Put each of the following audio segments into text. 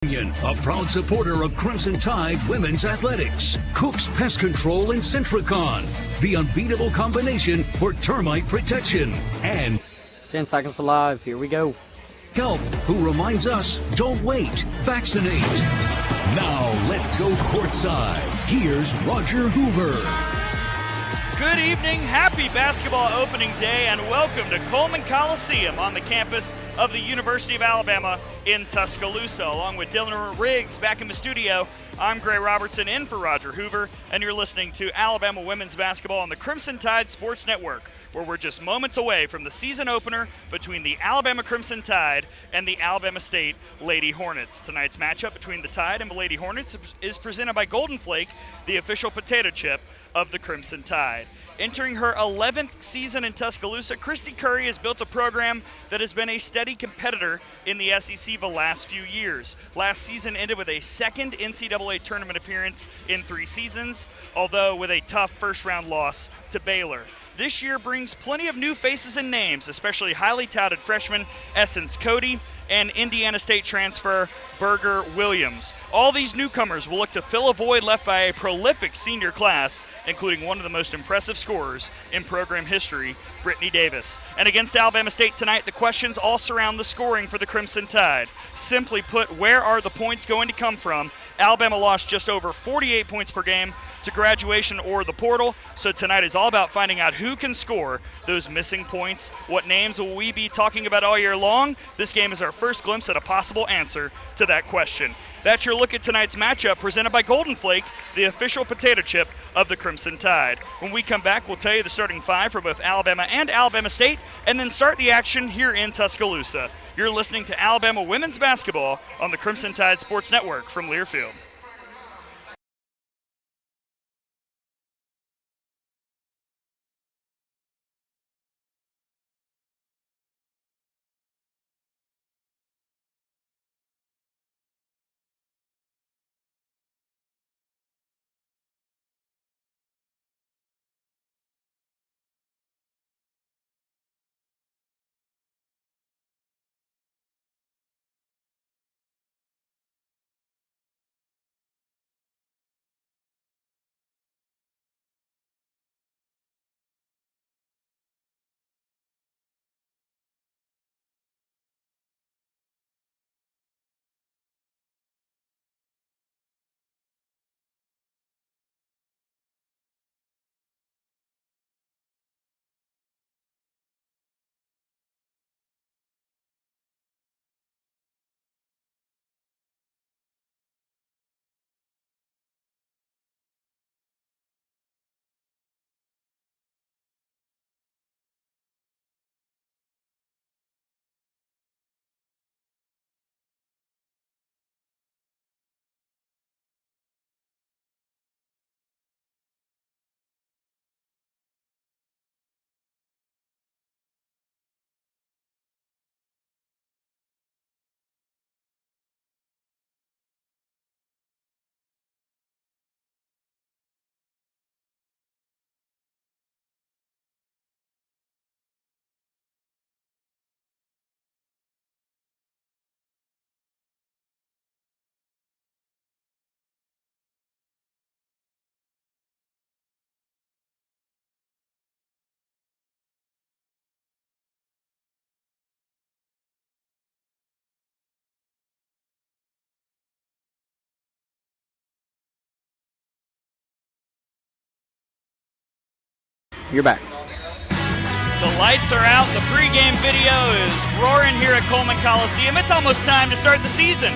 A proud supporter of Crimson Tide Women's Athletics. Cook's Pest Control and Centricon. The unbeatable combination for termite protection. And 10 seconds alive. Here we go. Help, who reminds us, don't wait, vaccinate. Now let's go courtside. Here's Roger Hoover. Good evening, happy basketball opening day, and welcome to Coleman Coliseum on the campus of the University of Alabama in Tuscaloosa. Along with Dylan Riggs back in the studio, I'm Gray Robertson in for Roger Hoover, and you're listening to Alabama women's basketball on the Crimson Tide Sports Network, where we're just moments away from the season opener between the Alabama Crimson Tide and the Alabama State Lady Hornets. Tonight's matchup between the Tide and the Lady Hornets is presented by Golden Flake, the official potato chip of the Crimson Tide. Entering her 11th season in Tuscaloosa, Christy Curry has built a program that has been a steady competitor in the SEC the last few years. Last season ended with a second NCAA tournament appearance in 3 seasons, although with a tough first-round loss to Baylor. This year brings plenty of new faces and names, especially highly touted freshman Essence Cody and Indiana State transfer Berger Williams. All these newcomers will look to fill a void left by a prolific senior class, including one of the most impressive scorers in program history, Brittany Davis. And against Alabama State tonight, the questions all surround the scoring for the Crimson Tide. Simply put, where are the points going to come from? Alabama lost just over 48 points per game to graduation or the portal, so tonight is all about finding out who can score those missing points. What names will we be talking about all year long? This game is our first glimpse at a possible answer to that question. That's your look at tonight's matchup, presented by Golden Flake, the official potato chip of the Crimson Tide. When we come back, we'll tell you the starting 5 for both Alabama and Alabama State, and then start the action here in Tuscaloosa. You're listening to Alabama women's basketball on the Crimson Tide Sports Network from Learfield. You're back. The lights are out. The pregame video is roaring here at Coleman Coliseum. It's almost time to start the season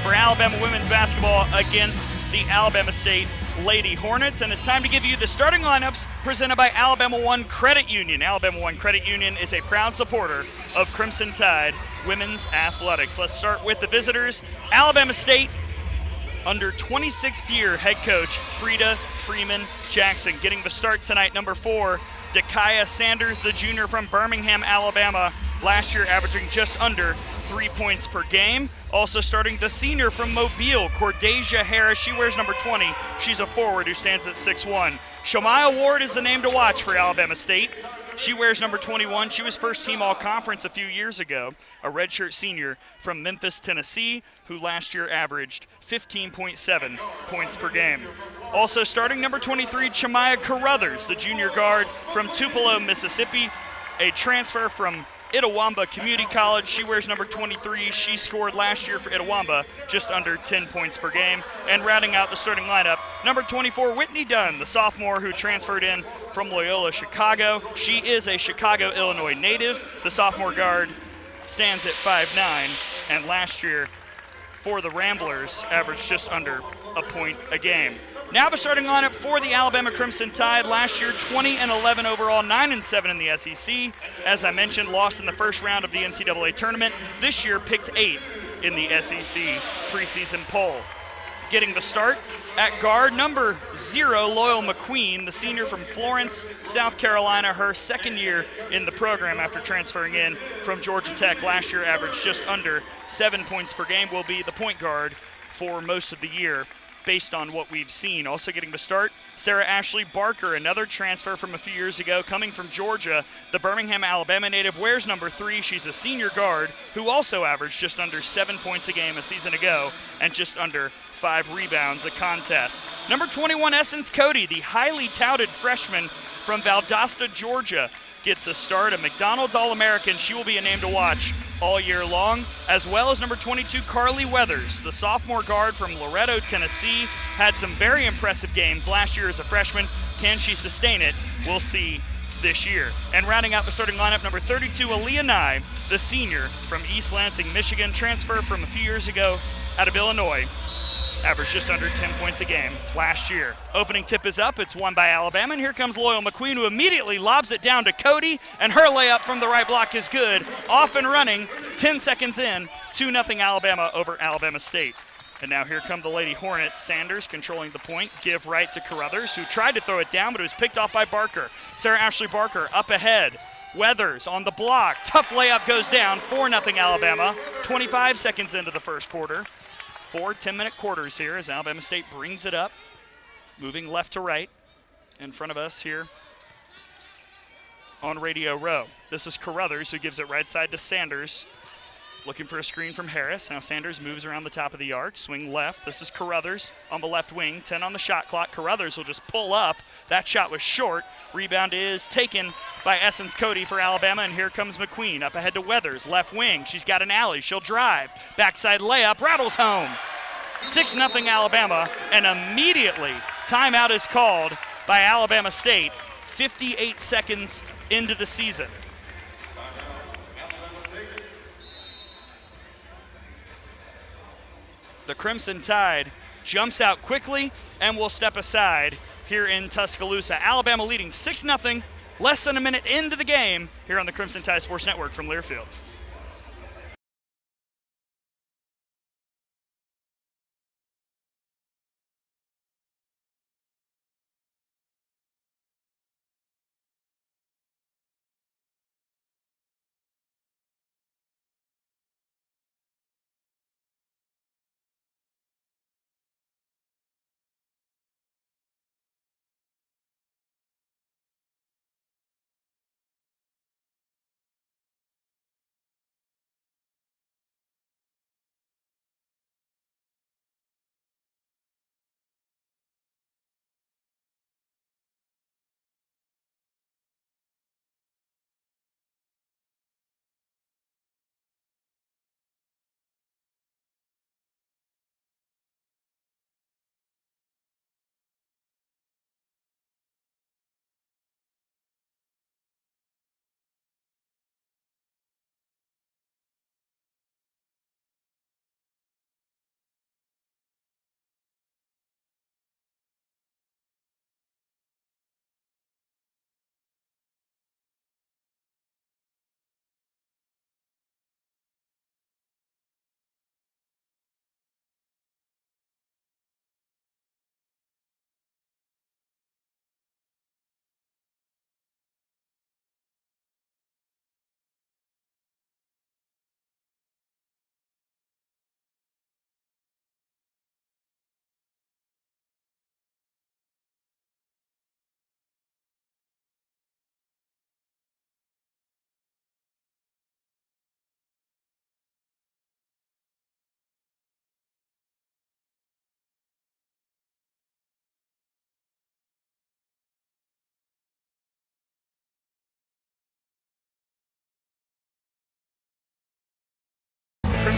for Alabama women's basketball against the Alabama State Lady Hornets. And it's time to give you the starting lineups presented by Alabama One Credit Union. Alabama One Credit Union is a proud supporter of Crimson Tide women's athletics. Let's start with the visitors. Alabama State, under 26th year head coach Frida Freeman Jackson. Getting the start tonight, number 4, Dakaya Sanders, the junior from Birmingham, Alabama. Last year averaging just under 3 points per game. Also starting the senior from Mobile, Cordasia Harris. She wears number 20. She's a forward who stands at 6'1". Shamaya Ward is the name to watch for Alabama State. She wears number 21. She was first team all-conference a few years ago, a redshirt senior from Memphis, Tennessee, who last year averaged 15.7 points per game. Also starting number 23, Chimaya Carruthers, the junior guard from Tupelo, Mississippi, a transfer from Itawamba Community College. She wears number 23. She scored last year for Itawamba just under 10 points per game. And rounding out the starting lineup, number 24, Whitney Dunn, the sophomore who transferred in from Loyola Chicago. She is a Chicago, Illinois native. The sophomore guard stands at 5'9", and last year for the Ramblers averaged just under a point a game. Now the starting lineup for the Alabama Crimson Tide. Last year, 20-11 overall, 9-7 in the SEC. As I mentioned, lost in the first round of the NCAA tournament. This year, picked 8th in the SEC preseason poll. Getting the start at guard, number 0, Loyal McQueen, the senior from Florence, South Carolina, her second year in the program after transferring in from Georgia Tech. Last year, averaged just under 7 points per game, will be the point guard for most of the year, based on what we've seen. Also getting the start, Sarah Ashley Barker, another transfer from a few years ago, coming from Georgia. The Birmingham, Alabama native, wears number 3. She's a senior guard who also averaged just under 7 points a game a season ago and just under 5 rebounds a contest. Number 21, Essence Cody, the highly touted freshman from Valdosta, Georgia, gets a start. A McDonald's All-American. She will be a name to watch all year long, as well as number 22, Carly Weathers, the sophomore guard from Loretto, Tennessee, had some very impressive games last year as a freshman. Can she sustain it? We'll see this year. And rounding out the starting lineup, number 32, Aaliyah Nye, the senior from East Lansing, Michigan, transfer from a few years ago out of Illinois, averaged just under 10 points a game last year. Opening tip is up. It's won by Alabama, and here comes Loyal McQueen, who immediately lobs it down to Cody, and her layup from the right block is good. Off and running, 10 seconds in, 2-0 Alabama over Alabama State. And now here come the Lady Hornets. Sanders controlling the point, give right to Carruthers, who tried to throw it down, but it was picked off by Barker. Sarah Ashley Barker up ahead. Weathers on the block. Tough layup goes down, 4-0 Alabama. 25 seconds into the first quarter. 4 10-minute quarters here as Alabama State brings it up, moving left to right in front of us here on Radio Row. This is Carruthers, who gives it right side to Sanders, looking for a screen from Harris. Now Sanders moves around the top of the arc, swing left. This is Carruthers on the left wing, 10 on the shot clock. Carruthers will just pull up. That shot was short. Rebound is taken by Essence Cody for Alabama, and here comes McQueen up ahead to Weathers, left wing. She's got an alley. She'll drive. Backside layup, rattles home. 6-0 Alabama, and immediately timeout is called by Alabama State, 58 seconds into the season. The Crimson Tide jumps out quickly and will step aside here in Tuscaloosa. Alabama leading 6-0, less than a minute into the game here on the Crimson Tide Sports Network from Learfield.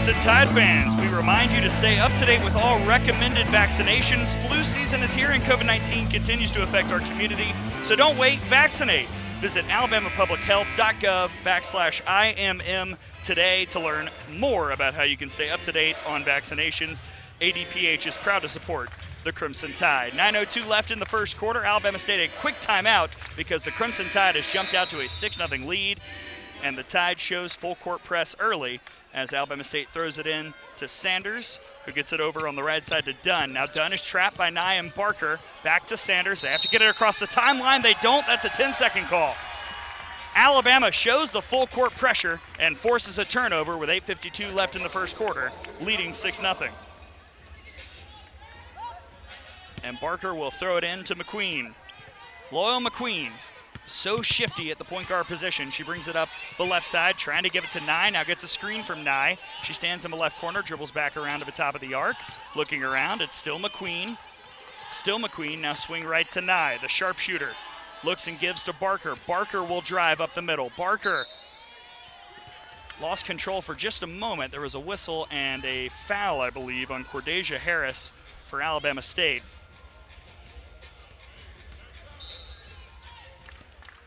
Crimson Tide fans, we remind you to stay up to date with all recommended vaccinations. Flu season is here and COVID-19 continues to affect our community, so don't wait, vaccinate. Visit alabamapublichealth.gov/IMM today to learn more about how you can stay up to date on vaccinations. ADPH is proud to support the Crimson Tide. 9:02 left in the first quarter. Alabama State a quick timeout because the Crimson Tide has jumped out to a 6-0 lead, and the Tide shows full court press early as Alabama State throws it in to Sanders, who gets it over on the right side to Dunn. Now Dunn is trapped by Nye and Barker. Back to Sanders. They have to get it across the timeline. They don't. That's a 10-second call. Alabama shows the full court pressure and forces a turnover with 8:52 left in the first quarter, leading 6-0. And Barker will throw it in to McQueen. Loyal McQueen, so shifty at the point guard position. She brings it up the left side, trying to give it to Nye. Now gets a screen from Nye. She stands in the left corner, dribbles back around to the top of the arc. Looking around, it's still McQueen. Still McQueen, now swing right to Nye, the sharpshooter. Looks and gives to Barker. Barker will drive up the middle. Barker lost control for just a moment. There was a whistle and a foul, I believe, on Cordesia Harris for Alabama State.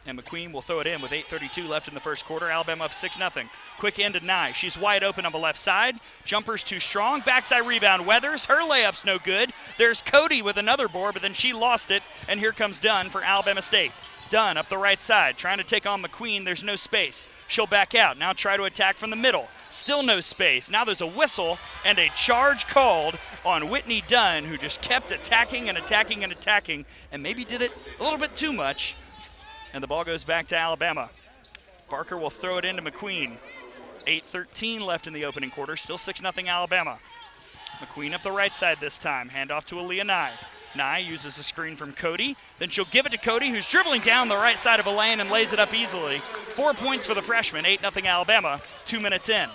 And McQueen will throw it in with 8:32 left in the first quarter. Alabama up 6-0. Quick end to Nye. She's wide open on the left side. Jumper's too strong. Backside rebound. Weathers. Her layup's no good. There's Cody with another board, but then she lost it. And here comes Dunn for Alabama State. Dunn up the right side, trying to take on McQueen. There's no space. She'll back out. Now try to attack from the middle. Still no space. Now there's a whistle and a charge called on Whitney Dunn, who just kept attacking and attacking and attacking, and maybe did it a little bit too much. And the ball goes back to Alabama. Barker will throw it into McQueen. 8:13 left in the opening quarter. Still 6-0 Alabama. McQueen up the right side this time. Handoff to Aaliyah Nye. Nye uses a screen from Cody. Then she'll give it to Cody, who's dribbling down the right side of a lane and lays it up easily. 4 points for the freshman. 8-0 Alabama. 2 minutes in.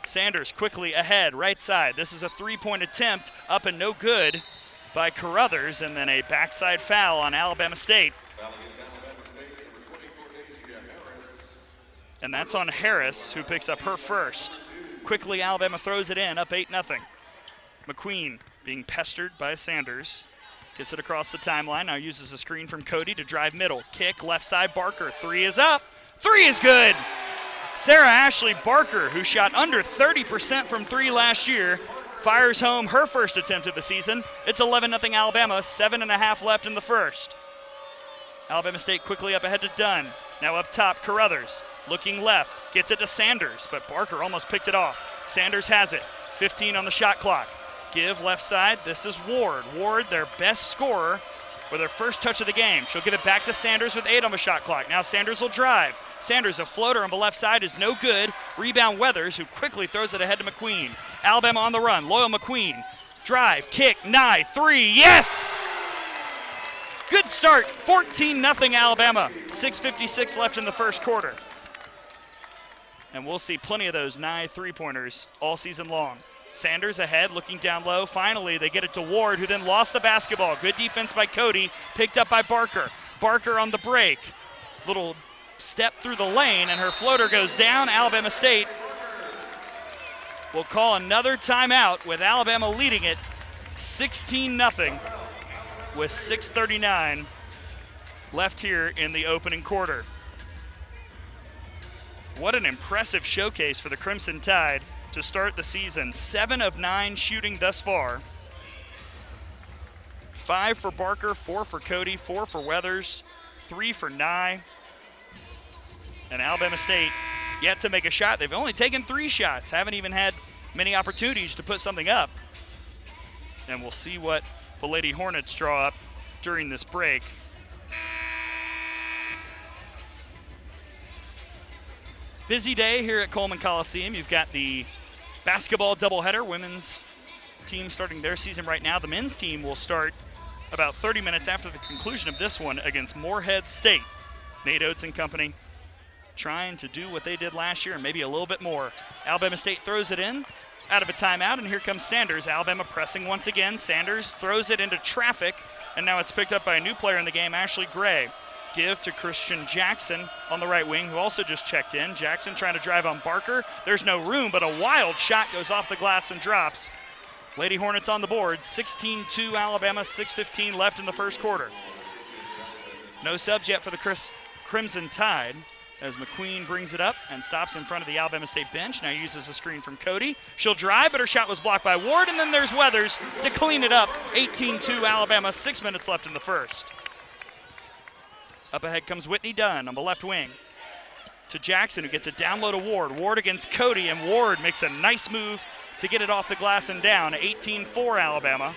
Sanders quickly ahead, right side. This is a three-point attempt, up and no good by Carruthers, and then a backside foul on Alabama State. And that's on Harris, who picks up her first. Quickly, Alabama throws it in, up 8-0. McQueen being pestered by Sanders. Gets it across the timeline, now uses a screen from Cody to drive middle. Kick, left side, Barker. Three is up. Three is good. Sarah Ashley Barker, who shot under 30% from three last year, fires home her first attempt of the season. It's 11-0 Alabama, 7.5 left in the first. Alabama State quickly up ahead to Dunn. Now up top, Carruthers. Looking left, gets it to Sanders, but Barker almost picked it off. Sanders has it, 15 on the shot clock. Give left side, this is Ward. Ward, their best scorer, with her first touch of the game. She'll give it back to Sanders with 8 on the shot clock. Now Sanders will drive. Sanders, a floater on the left side is no good. Rebound Weathers, who quickly throws it ahead to McQueen. Alabama on the run, Loyal McQueen. Drive, kick, Nye, three, yes! Good start, 14-0 Alabama. 6:56 left in the first quarter. And we'll see plenty of those Nye three-pointers all season long. Sanders ahead, looking down low. Finally, they get it to Ward, who then lost the basketball. Good defense by Cody, picked up by Barker. Barker on the break. Little step through the lane, and her floater goes down. Alabama State will call another timeout with Alabama leading it 16-0 with 6:39 left here in the opening quarter. What an impressive showcase for the Crimson Tide to start the season. 7 of 9 shooting thus far. 5 for Barker, 4 for Cody, 4 for Weathers, 3 for Nye. And Alabama State yet to make a shot. They've only taken 3 shots, haven't even had many opportunities to put something up. And we'll see what the Lady Hornets draw up during this break. Busy day here at Coleman Coliseum. You've got the basketball doubleheader. Women's team starting their season right now. The men's team will start about 30 minutes after the conclusion of this one against Morehead State. Nate Oates and company trying to do what they did last year and maybe a little bit more. Alabama State throws it in out of a timeout, and here comes Sanders. Alabama pressing once again. Sanders throws it into traffic, and now it's picked up by a new player in the game, Ashley Gray. Give to Christian Jackson on the right wing, who also just checked in. Jackson trying to drive on Barker. There's no room, but a wild shot goes off the glass and drops. Lady Hornets on the board, 16-2 Alabama, 6:15 left in the first quarter. No subs yet for the Crimson Tide as McQueen brings it up and stops in front of the Alabama State bench. Now uses a screen from Cody. She'll drive, but her shot was blocked by Ward, and then there's Weathers to clean it up. 18-2 Alabama, 6 minutes left in the first. Up ahead comes Whitney Dunn on the left wing. To Jackson, who gets it down low to Ward. Ward against Cody, and Ward makes a nice move to get it off the glass and down. 18-4 Alabama.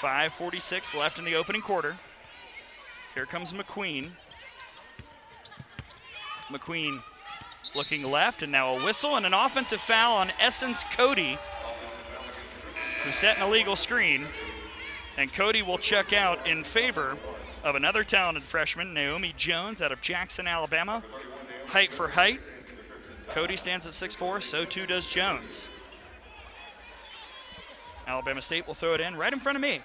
5:46 left in the opening quarter. Here comes McQueen. McQueen looking left, and now a whistle and an offensive foul on Essence Cody, who set an illegal screen. And Cody will check out in favor of another talented freshman, Naomi Jones, out of Jackson, Alabama. Height for height. Cody stands at 6'4", so too does Jones. Alabama State will throw it in right in front of me.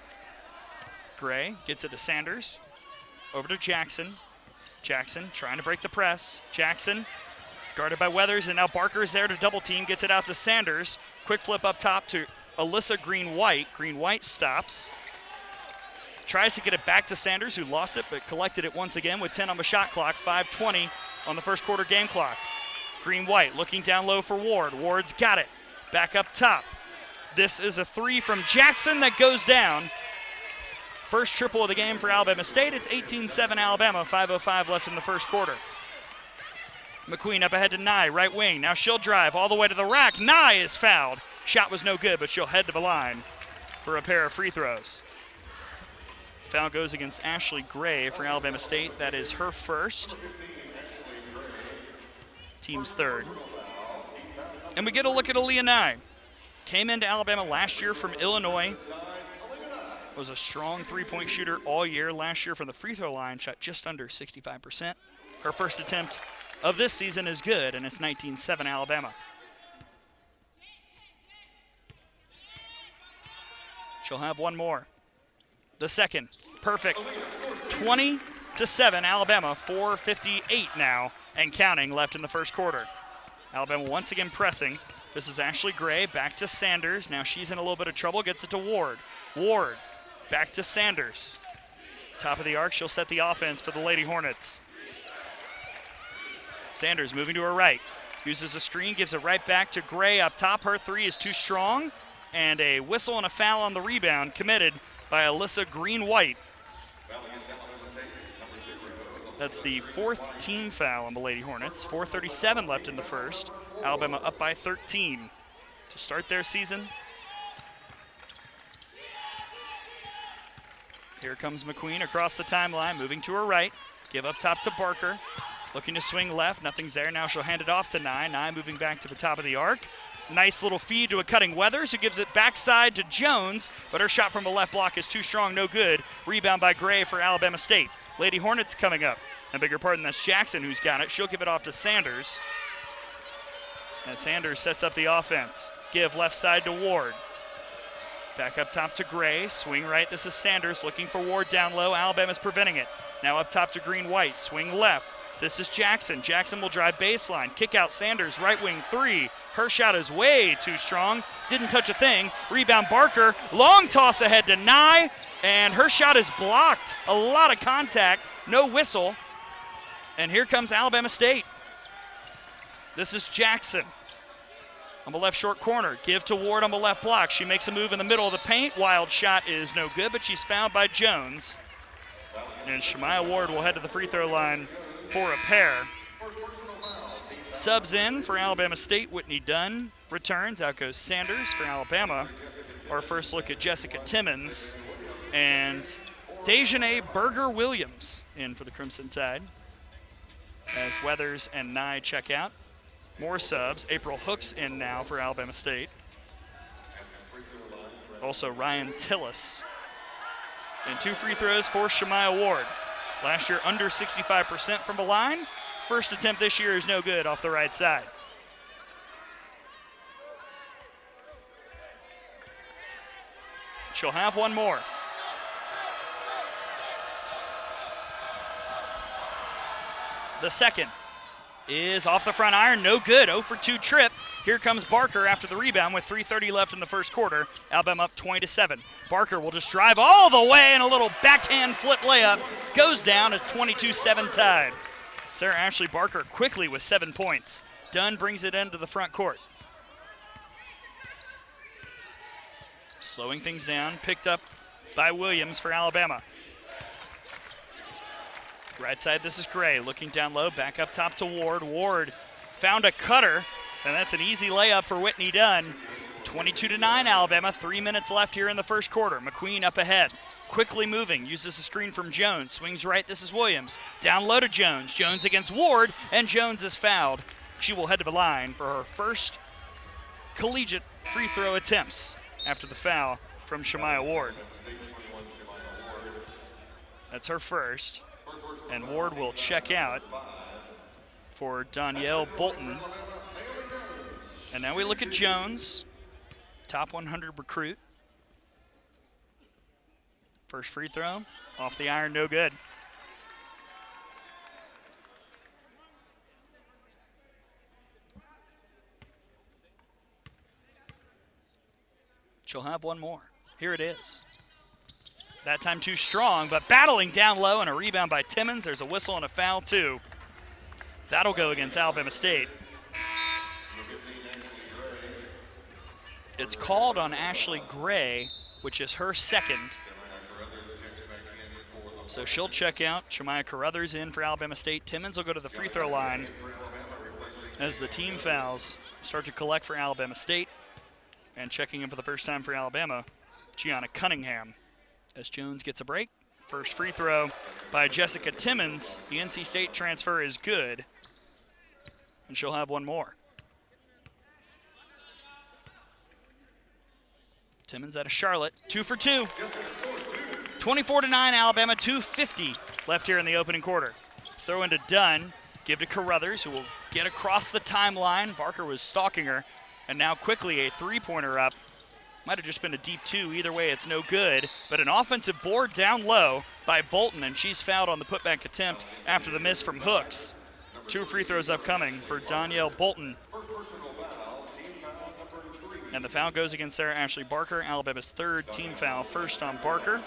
Gray gets it to Sanders. Over to Jackson. Jackson trying to break the press. Jackson guarded by Weathers, and now Barker is there to double team. Gets it out to Sanders. Quick flip up top to Alyssa Green-White. Green-White stops. Tries to get it back to Sanders, who lost it, but collected it once again with 10 on the shot clock. 5:20 on the first quarter game clock. Green-White looking down low for Ward. Ward's got it. Back up top. This is a three from Jackson that goes down. First triple of the game for Alabama State. It's 18-7 Alabama, 5:05 left in the first quarter. McQueen up ahead to Nye, right wing. Now she'll drive all the way to the rack. Nye is fouled. Shot was no good, but she'll head to the line for a pair of free throws. Foul goes against Ashley Gray for Alabama State. That is her first. Team's third. And we get a look at Aaliyah Nye. Came into Alabama last year from Illinois. Was a strong three-point shooter all year. Last year from the free throw line, shot just under 65%. Her first attempt of this season is good, and it's 19-7 Alabama. She'll have one more. The second, perfect. 20-7 Alabama, 4:58 now and counting left in the first quarter. Alabama once again pressing. This is Ashley Gray, back to Sanders. Now she's in a little bit of trouble, gets it to Ward. Ward, back to Sanders. Top of the arc, she'll set the offense for the Lady Hornets. Sanders moving to her right. Uses a screen, gives it right back to Gray up top. Her three is too strong. And a whistle and a foul on the rebound committed by Alyssa Green-White. That's the fourth team foul on the Lady Hornets. 4:37 left in the first. Alabama up by 13 to start their season. Here comes McQueen across the timeline, moving to her right. Give up top to Barker. Looking to swing left, nothing's there. Now she'll hand it off to Nye. Nye moving back to the top of the arc. Nice little feed to a cutting Weathers, who gives it backside to Jones, but her shot from the left block is too strong, no good. Rebound by Gray for Alabama State. Lady Hornets coming up. I beg your pardon, that's Jackson who's got it. She'll give it off to Sanders. And Sanders sets up the offense. Give left side to Ward. Back up top to Gray. Swing right. This is Sanders looking for Ward down low. Alabama's preventing it. Now up top to Green-White. Swing left. This is Jackson. Jackson will drive baseline. Kick out Sanders. Right wing three. Her shot is way too strong. Didn't touch a thing. Rebound Barker. Long toss ahead to Nye. And her shot is blocked. A lot of contact. No whistle. And here comes Alabama State. This is Jackson. On the left short corner, give to Ward on the left block. She makes a move in the middle of the paint. Wild shot is no good, but she's fouled by Jones. And Shemaiah Ward will head to the free throw line for a pair. Subs in for Alabama State. Whitney Dunn returns. Out goes Sanders for Alabama. Our first look at Jessica Timmons. And Dejanay Berger-Williams in for the Crimson Tide. As Weathers and Nye check out. More subs. April Hooks in now for Alabama State. Also Ryan Tillis. And two free throws for Shemaiah Ward. Last year under 65% from the line. First attempt this year is no good off the right side. She'll have one more. The second is off the front iron, no good, 0 for 2 trip. Here comes Barker after the rebound with 3:30 left in the first quarter. Alabama up 20-7. Barker will just drive all the way, and a little backhand flip layup goes down. It's 22-7 tied. Sarah Ashley Barker quickly with 7 points. Dunn brings it into the front court. Slowing things down, picked up by Williams for Alabama. Right side, this is Gray looking down low, back up top to Ward. Ward found a cutter, and that's an easy layup for Whitney Dunn. 22-9 Alabama, 3 minutes left here in the first quarter. McQueen up ahead, quickly moving, uses a screen from Jones, swings right, this is Williams. Down low to Jones, Jones against Ward, and Jones is fouled. She will head to the line for her first collegiate free throw attempts after the foul from Shemaya Ward. That's her first. And Ward will check out for Danielle Bolton. And now we look at Jones, top 100 recruit. First free throw, off the iron, no good. She'll have one more. Here it is. That time too strong, but battling down low, and a rebound by Timmons. There's a whistle and a foul too. That'll go against Alabama State. It's called on Ashley Gray, which is her second. So she'll check out. Shemaya Carruthers in for Alabama State. Timmons will go to the free throw line as the team fouls start to collect for Alabama State. And checking in for the first time for Alabama, Gianna Cunningham. As Jones gets a break. First free throw by Jessica Timmons. The NC State transfer is good. And she'll have one more. Timmons out of Charlotte, 2 for 2. 24-9 Alabama, 2:50 left here in the opening quarter. Throw into Dunn, give to Carruthers, who will get across the timeline. Barker was stalking her, and now quickly a three-pointer up. Might have just been a deep 2. Either way, it's no good. But an offensive board down low by Bolton, and she's fouled on the putback attempt after the miss from Hooks. 2 free throws upcoming for Danielle Bolton. And the foul goes against Sarah Ashley Barker, Alabama's 3rd team foul, first on Barker.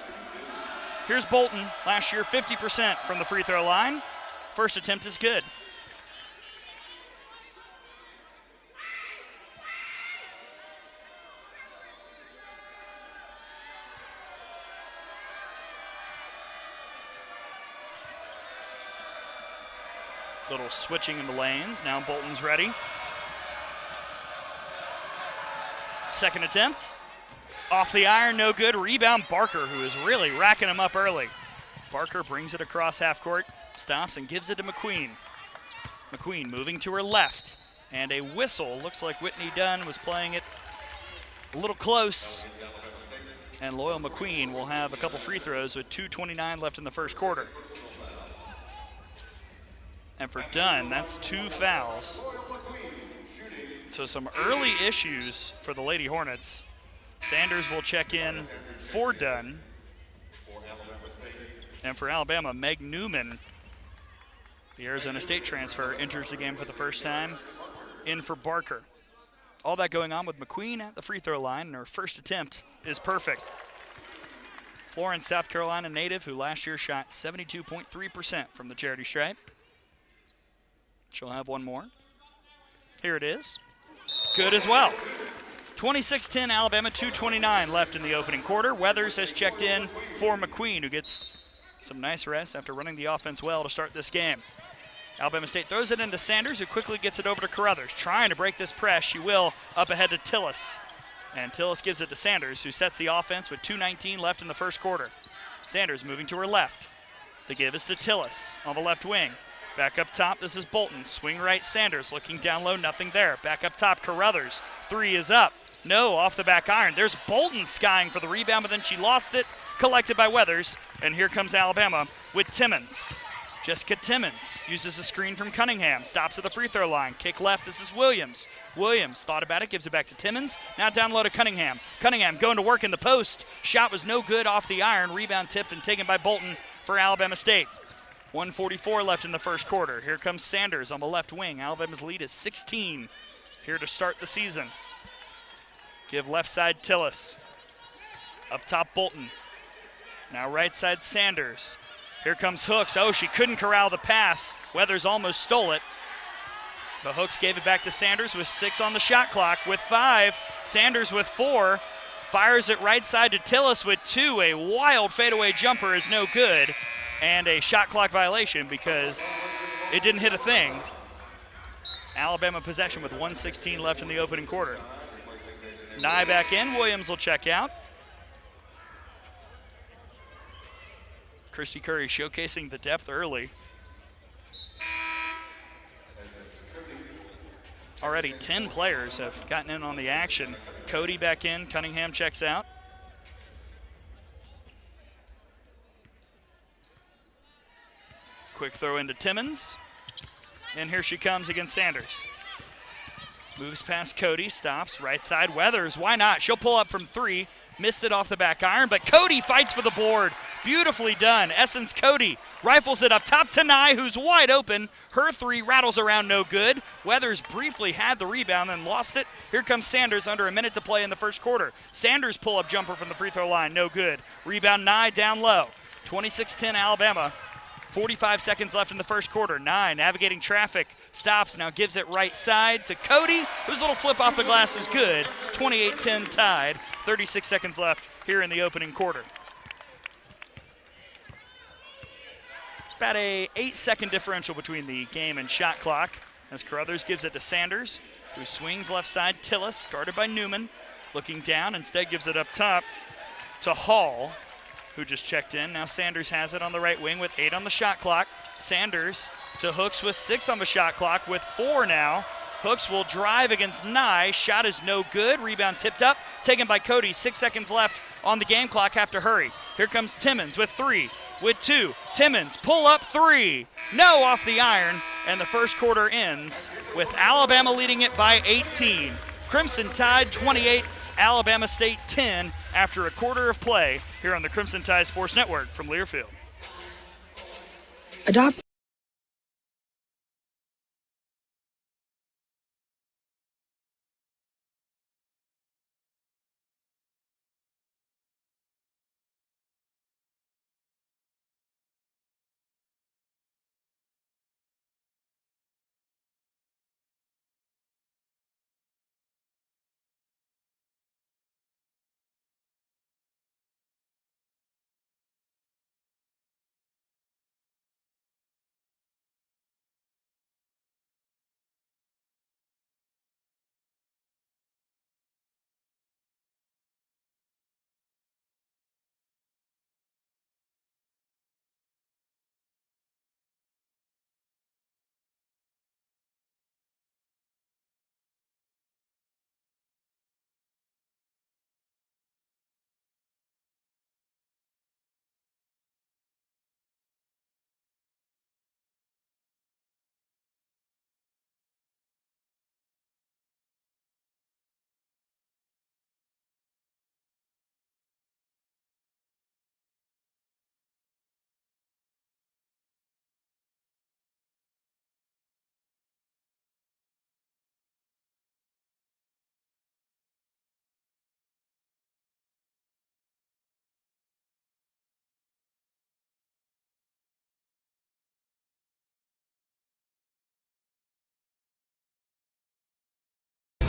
Here's Bolton, last year 50% from the free throw line. First attempt is good. Little switching in the lanes. Now Bolton's ready. Second attempt. Off the iron, no good. Rebound Barker, who is really racking him up early. Barker brings it across half court, stops and gives it to McQueen. McQueen moving to her left. And a whistle. Looks like Whitney Dunn was playing it a little close. And Loyal McQueen will have a couple free throws with 2:29 left in the first quarter. And for Dunn, that's 2 fouls. So some early issues for the Lady Hornets. Sanders will check in for Dunn. And for Alabama, Meg Newman, the Arizona State transfer, enters the game for the first time, in for Barker. All that going on with McQueen at the free throw line, and her first attempt is perfect. Florence, South Carolina native, who last year shot 72.3% from the charity stripe. She'll have one more. Here it is. Good as well. 26-10 Alabama, 2:29 left in the opening quarter. Weathers has checked in for McQueen, who gets some nice rest after running the offense well to start this game. Alabama State throws it into Sanders, who quickly gets it over to Carruthers. Trying to break this press, she will, up ahead to Tillis. And Tillis gives it to Sanders, who sets the offense with 2:19 left in the first quarter. Sanders moving to her left. The give is to Tillis on the left wing. Back up top, this is Bolton. Swing right, Sanders looking down low, nothing there. Back up top, Carruthers. 3 is up. No, off the back iron. There's Bolton skying for the rebound, but then she lost it. Collected by Weathers. And here comes Alabama with Timmons. Jessica Timmons uses a screen from Cunningham. Stops at the free throw line. Kick left, this is Williams. Williams thought about it, gives it back to Timmons. Now down low to Cunningham. Cunningham going to work in the post. Shot was no good off the iron. Rebound tipped and taken by Bolton for Alabama State. 1:44 left in the first quarter. Here comes Sanders on the left wing. Alabama's lead is 16 here to start the season. Give left side Tillis. Up top Bolton. Now right side Sanders. Here comes Hooks. Oh, she couldn't corral the pass. Weathers almost stole it. But Hooks gave it back to Sanders with 6 on the shot clock. With 5, Sanders with 4. Fires it right side to Tillis with 2. A wild fadeaway jumper is no good. And a shot clock violation because it didn't hit a thing. Alabama possession with 1:16 left in the opening quarter. Nye back in. Williams will check out. Christy Curry showcasing the depth early. Already 10 players have gotten in on the action. Cody back in. Cunningham checks out. Quick throw into Timmons. And here she comes against Sanders. Moves past Cody, stops, right side, Weathers, why not? She'll pull up from 3, missed it off the back iron, but Cody fights for the board. Beautifully done. Essence Cody rifles it up top to Nye, who's wide open. Her 3 rattles around, no good. Weathers briefly had the rebound and lost it. Here comes Sanders under a minute to play in the first quarter. Sanders pull-up jumper from the free throw line, no good. Rebound Nye down low. 26-10 Alabama. 45 seconds left in the first quarter. Nye navigating traffic, stops, now gives it right side to Cody, whose little flip off the glass is good. 28-10 tied. 36 seconds left here in the opening quarter. About a 8-second differential between the game and shot clock as Carruthers gives it to Sanders, who swings left side. Tillis, guarded by Newman, looking down, instead gives it up top to Hall, who just checked in. Now Sanders has it on the right wing with 8 on the shot clock. Sanders to Hooks with 6 on the shot clock with 4 now. Hooks will drive against Nye. Shot is no good. Rebound tipped up, taken by Cody. 6 seconds left on the game clock, have to hurry. Here comes Timmons with 3, with 2. Timmons, pull up 3. No, off the iron, and the first quarter ends with Alabama leading it by 18. Crimson Tide 28, Alabama State 10 after a quarter of play here on the Crimson Tide Sports Network from Learfield. Adopt.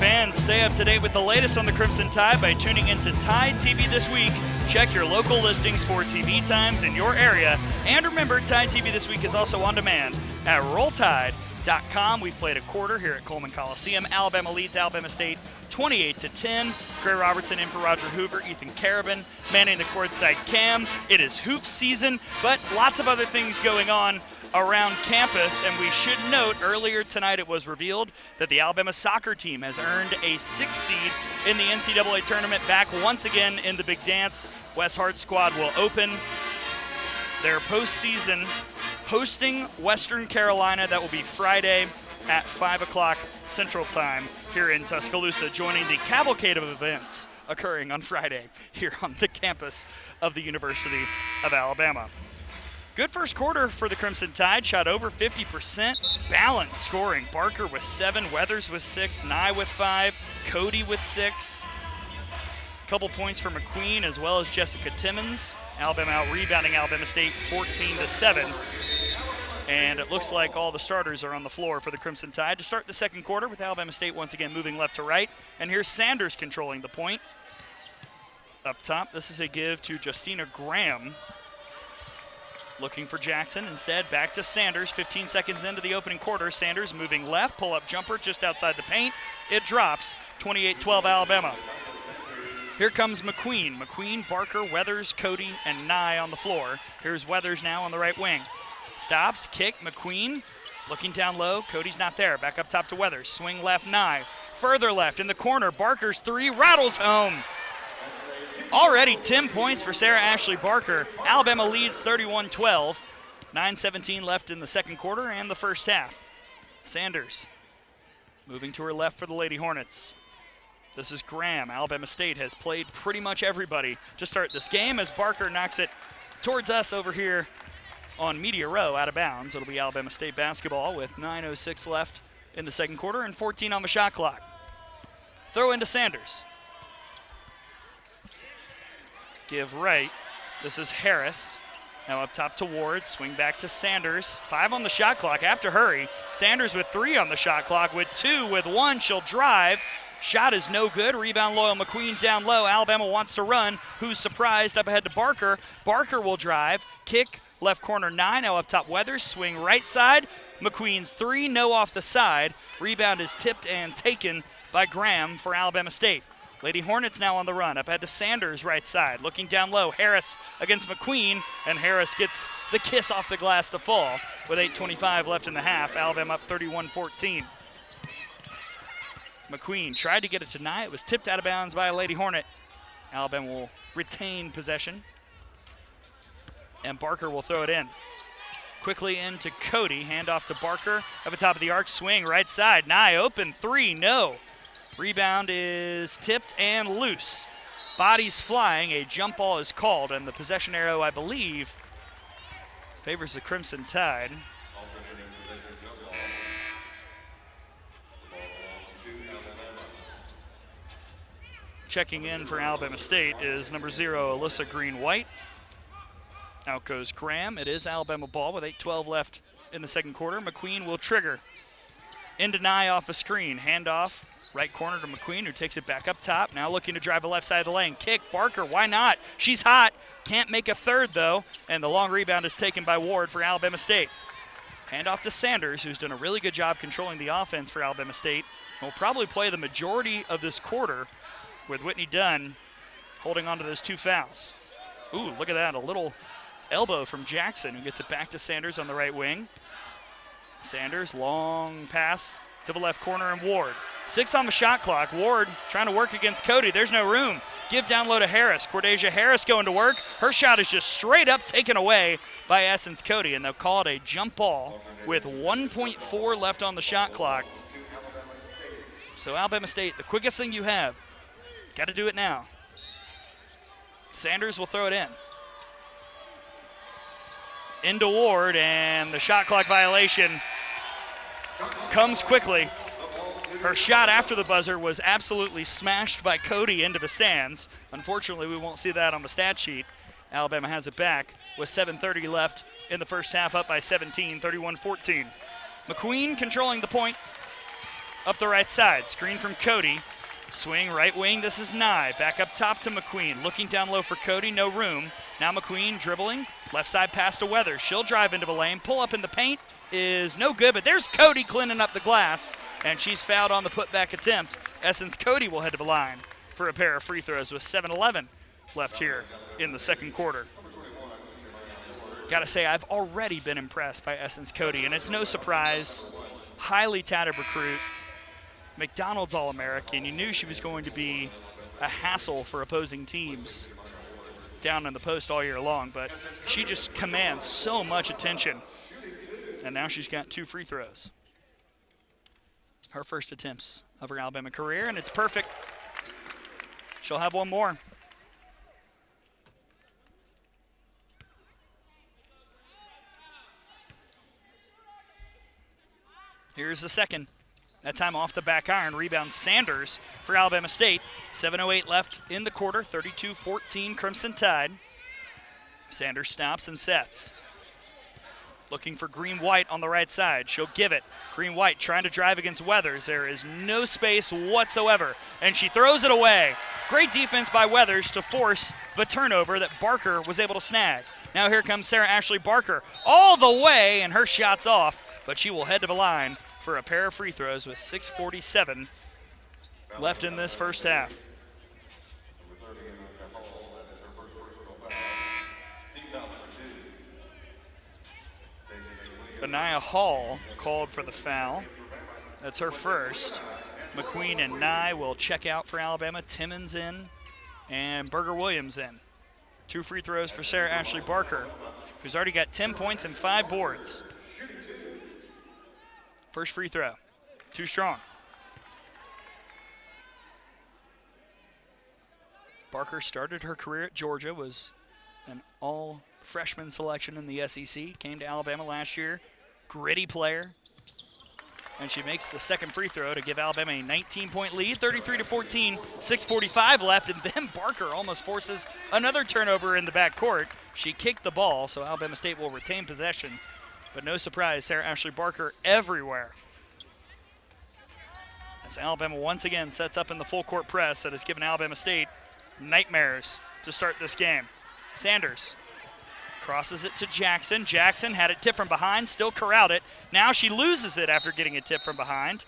Fans, stay up to date with the latest on the Crimson Tide by tuning into Tide TV This Week. Check your local listings for TV times in your area. And remember, Tide TV This Week is also on demand at RollTide.com. We've played a quarter here at Coleman Coliseum. Alabama leads Alabama State 28-10. Gray Robertson in for Roger Hoover, Ethan Carabin manning the courtside cam. It is hoop season, but lots of other things going on around campus, and we should note earlier tonight it was revealed that the Alabama soccer team has earned a 6th seed in the NCAA tournament, back once again in the big dance. Wes Hart's squad will open their postseason hosting Western Carolina. That will be Friday at 5 o'clock Central Time here in Tuscaloosa, joining the cavalcade of events occurring on Friday here on the campus of the University of Alabama. Good first quarter for the Crimson Tide. Shot over 50%. Balanced scoring. Barker with 7, Weathers with 6, Nye with 5, Cody with 6. Couple points for McQueen as well as Jessica Timmons. Alabama out rebounding Alabama State 14-7. And it looks like all the starters are on the floor for the Crimson Tide to start the second quarter, with Alabama State once again moving left to right. And here's Sanders controlling the point. Up top, this is a give to Justina Graham. Looking for Jackson. Instead, back to Sanders. 15 seconds into the opening quarter. Sanders moving left. Pull-up jumper just outside the paint. It drops. 28-12 Alabama. Here comes McQueen. McQueen, Barker, Weathers, Cody, and Nye on the floor. Here's Weathers now on the right wing. Stops, kick, McQueen. Looking down low. Cody's not there. Back up top to Weathers. Swing left, Nye. Further left in the corner. Barker's 3 rattles home. Already 10 points for Sarah Ashley Barker. Alabama leads 31-12. 9:17 left in the second quarter and the first half. Sanders moving to her left for the Lady Hornets. This is Graham. Alabama State has played pretty much everybody to start this game as Barker knocks it towards us over here on Media Row out of bounds. It'll be Alabama State basketball with 9:06 left in the second quarter and 14 on the shot clock. Throw into Sanders. Give right. This is Harris. Now up top to Ward. Swing back to Sanders. 5 on the shot clock after hurry. Sanders with 3 on the shot clock. With 2, with 1, she'll drive. Shot is no good. Rebound Loyal McQueen down low. Alabama wants to run. Who's surprised? Up ahead to Barker. Barker will drive. Kick left corner 9. Now up top Weathers. Swing right side. McQueen's 3. No off the side. Rebound is tipped and taken by Graham for Alabama State. Lady Hornets now on the run. Up ahead to Sanders right side. Looking down low. Harris against McQueen. And Harris gets the kiss off the glass to fall. With 8:25 left in the half. Alabama up 31-14. McQueen tried to get it to Nye. It was tipped out of bounds by a Lady Hornet. Alabama will retain possession. And Barker will throw it in. Quickly into Cody. Handoff to Barker. At the top of the arc. Swing right side. Nye open 3. No. Rebound is tipped and loose. Bodies flying. A jump ball is called. And the possession arrow, I believe, favors the Crimson Tide. Checking in for Alabama State is number 0, Alyssa Green-White. Out goes Graham. It is Alabama ball with 8:12 left in the second quarter. McQueen will trigger. Into Nye off a screen. Handoff, right corner to McQueen, who takes it back up top. Now looking to drive the left side of the lane. Kick, Barker, why not? She's hot. Can't make a third, though. And the long rebound is taken by Ward for Alabama State. Handoff to Sanders, who's done a really good job controlling the offense for Alabama State. Will probably play the majority of this quarter, with Whitney Dunn holding on to those 2 fouls. Ooh, look at that, a little elbow from Jackson, who gets it back to Sanders on the right wing. Sanders, long pass to the left corner, and Ward. 6 on the shot clock. Ward trying to work against Cody. There's no room. Give down low to Harris. Cordesia Harris going to work. Her shot is just straight up taken away by Essence Cody, and they'll call it a jump ball with 1.4 left on the shot clock. So Alabama State, the quickest thing you have, got to do it now. Sanders will throw it in. Into Ward, and the shot clock violation comes quickly. Her shot after the buzzer was absolutely smashed by Cody into the stands. Unfortunately, we won't see that on the stat sheet. Alabama has it back with 7:30 left in the first half, up by 17, 31-14. McQueen controlling the point up the right side. Screen from Cody. Swing right wing, this is Nye. Back up top to McQueen. Looking down low for Cody, no room. Now McQueen dribbling. Left side pass to Weathers. She'll drive into the lane. Pull up in the paint is no good, but there's Cody cleaning up the glass, and she's fouled on the putback attempt. Essence Cody will head to the line for a pair of free throws with 7:11 left here in the second quarter. Gotta say, I've already been impressed by Essence Cody, and it's no surprise. Highly touted recruit. McDonald's All-American. You knew she was going to be a hassle for opposing teams down in the post all year long, but she just commands so much attention. And now she's got 2 free throws. Her first attempts of her Alabama career, and it's perfect. She'll have 1 more. Here's the second. That time off the back iron. Rebound Sanders for Alabama State. 7:08 left in the quarter. 32-14 Crimson Tide. Sanders stops and sets. Looking for Green-White on the right side. She'll give it. Green-White trying to drive against Weathers. There is no space whatsoever, and she throws it away. Great defense by Weathers to force the turnover that Barker was able to snag. Now here comes Sarah Ashley Barker all the way, and her shot's off, but she will head to the line for a pair of free throws with 6:47 left in this first half. Anaya Hall called for the foul. That's her first. McQueen and Nye will check out for Alabama. Timmons in and Berger Williams in. 2 free throws for Sarah Ashley Barker, who's already got 10 points and 5 boards. First free throw, too strong. Barker started her career at Georgia, was an all-freshman selection in the SEC, came to Alabama last year, gritty player. And she makes the second free throw to give Alabama a 19-point lead, 33-14, 6:45 left, and then Barker almost forces another turnover in the backcourt. She kicked the ball, so Alabama State will retain possession. But no surprise, Sarah Ashley Barker everywhere. As Alabama once again sets up in the full court press that has given Alabama State nightmares to start this game. Sanders crosses it to Jackson. Jackson had it tipped from behind, still corralled it. Now she loses it after getting it tipped from behind,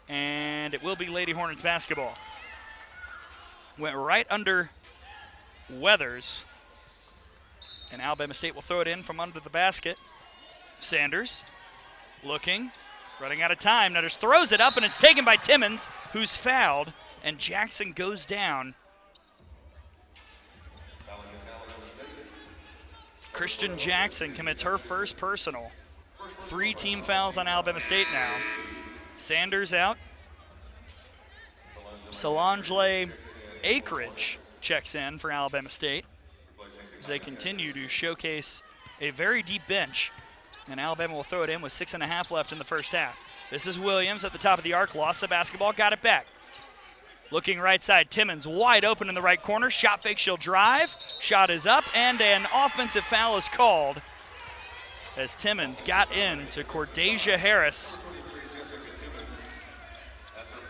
and it will be Lady Hornets basketball. Went right under Weathers, and Alabama State will throw it in from under the basket. Sanders looking, running out of time. Now just throws it up, and it's taken by Timmons, who's fouled, and Jackson goes down. Christian Jackson commits her first personal. 3 team fouls on Alabama State now. Sanders out. Solange Akridge checks in for Alabama State as they continue to showcase a very deep bench. And Alabama will throw it in with 6.5 left in the first half. This is Williams at the top of the arc, lost the basketball, got it back. Looking right side, Timmons wide open in the right corner. Shot fake, she'll drive. Shot is up, and an offensive foul is called as Timmons got into Cordasia Harris.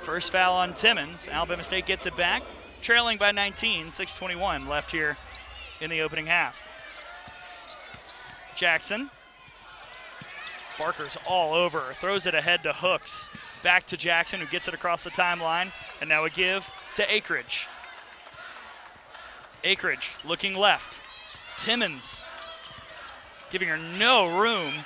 First foul on Timmons. Alabama State gets it back, trailing by 19, 6:21 left here in the opening half. Jackson. Barker's all over, throws it ahead to Hooks. Back to Jackson, who gets it across the timeline, and now a give to Akridge. Akridge looking left. Timmons giving her no room.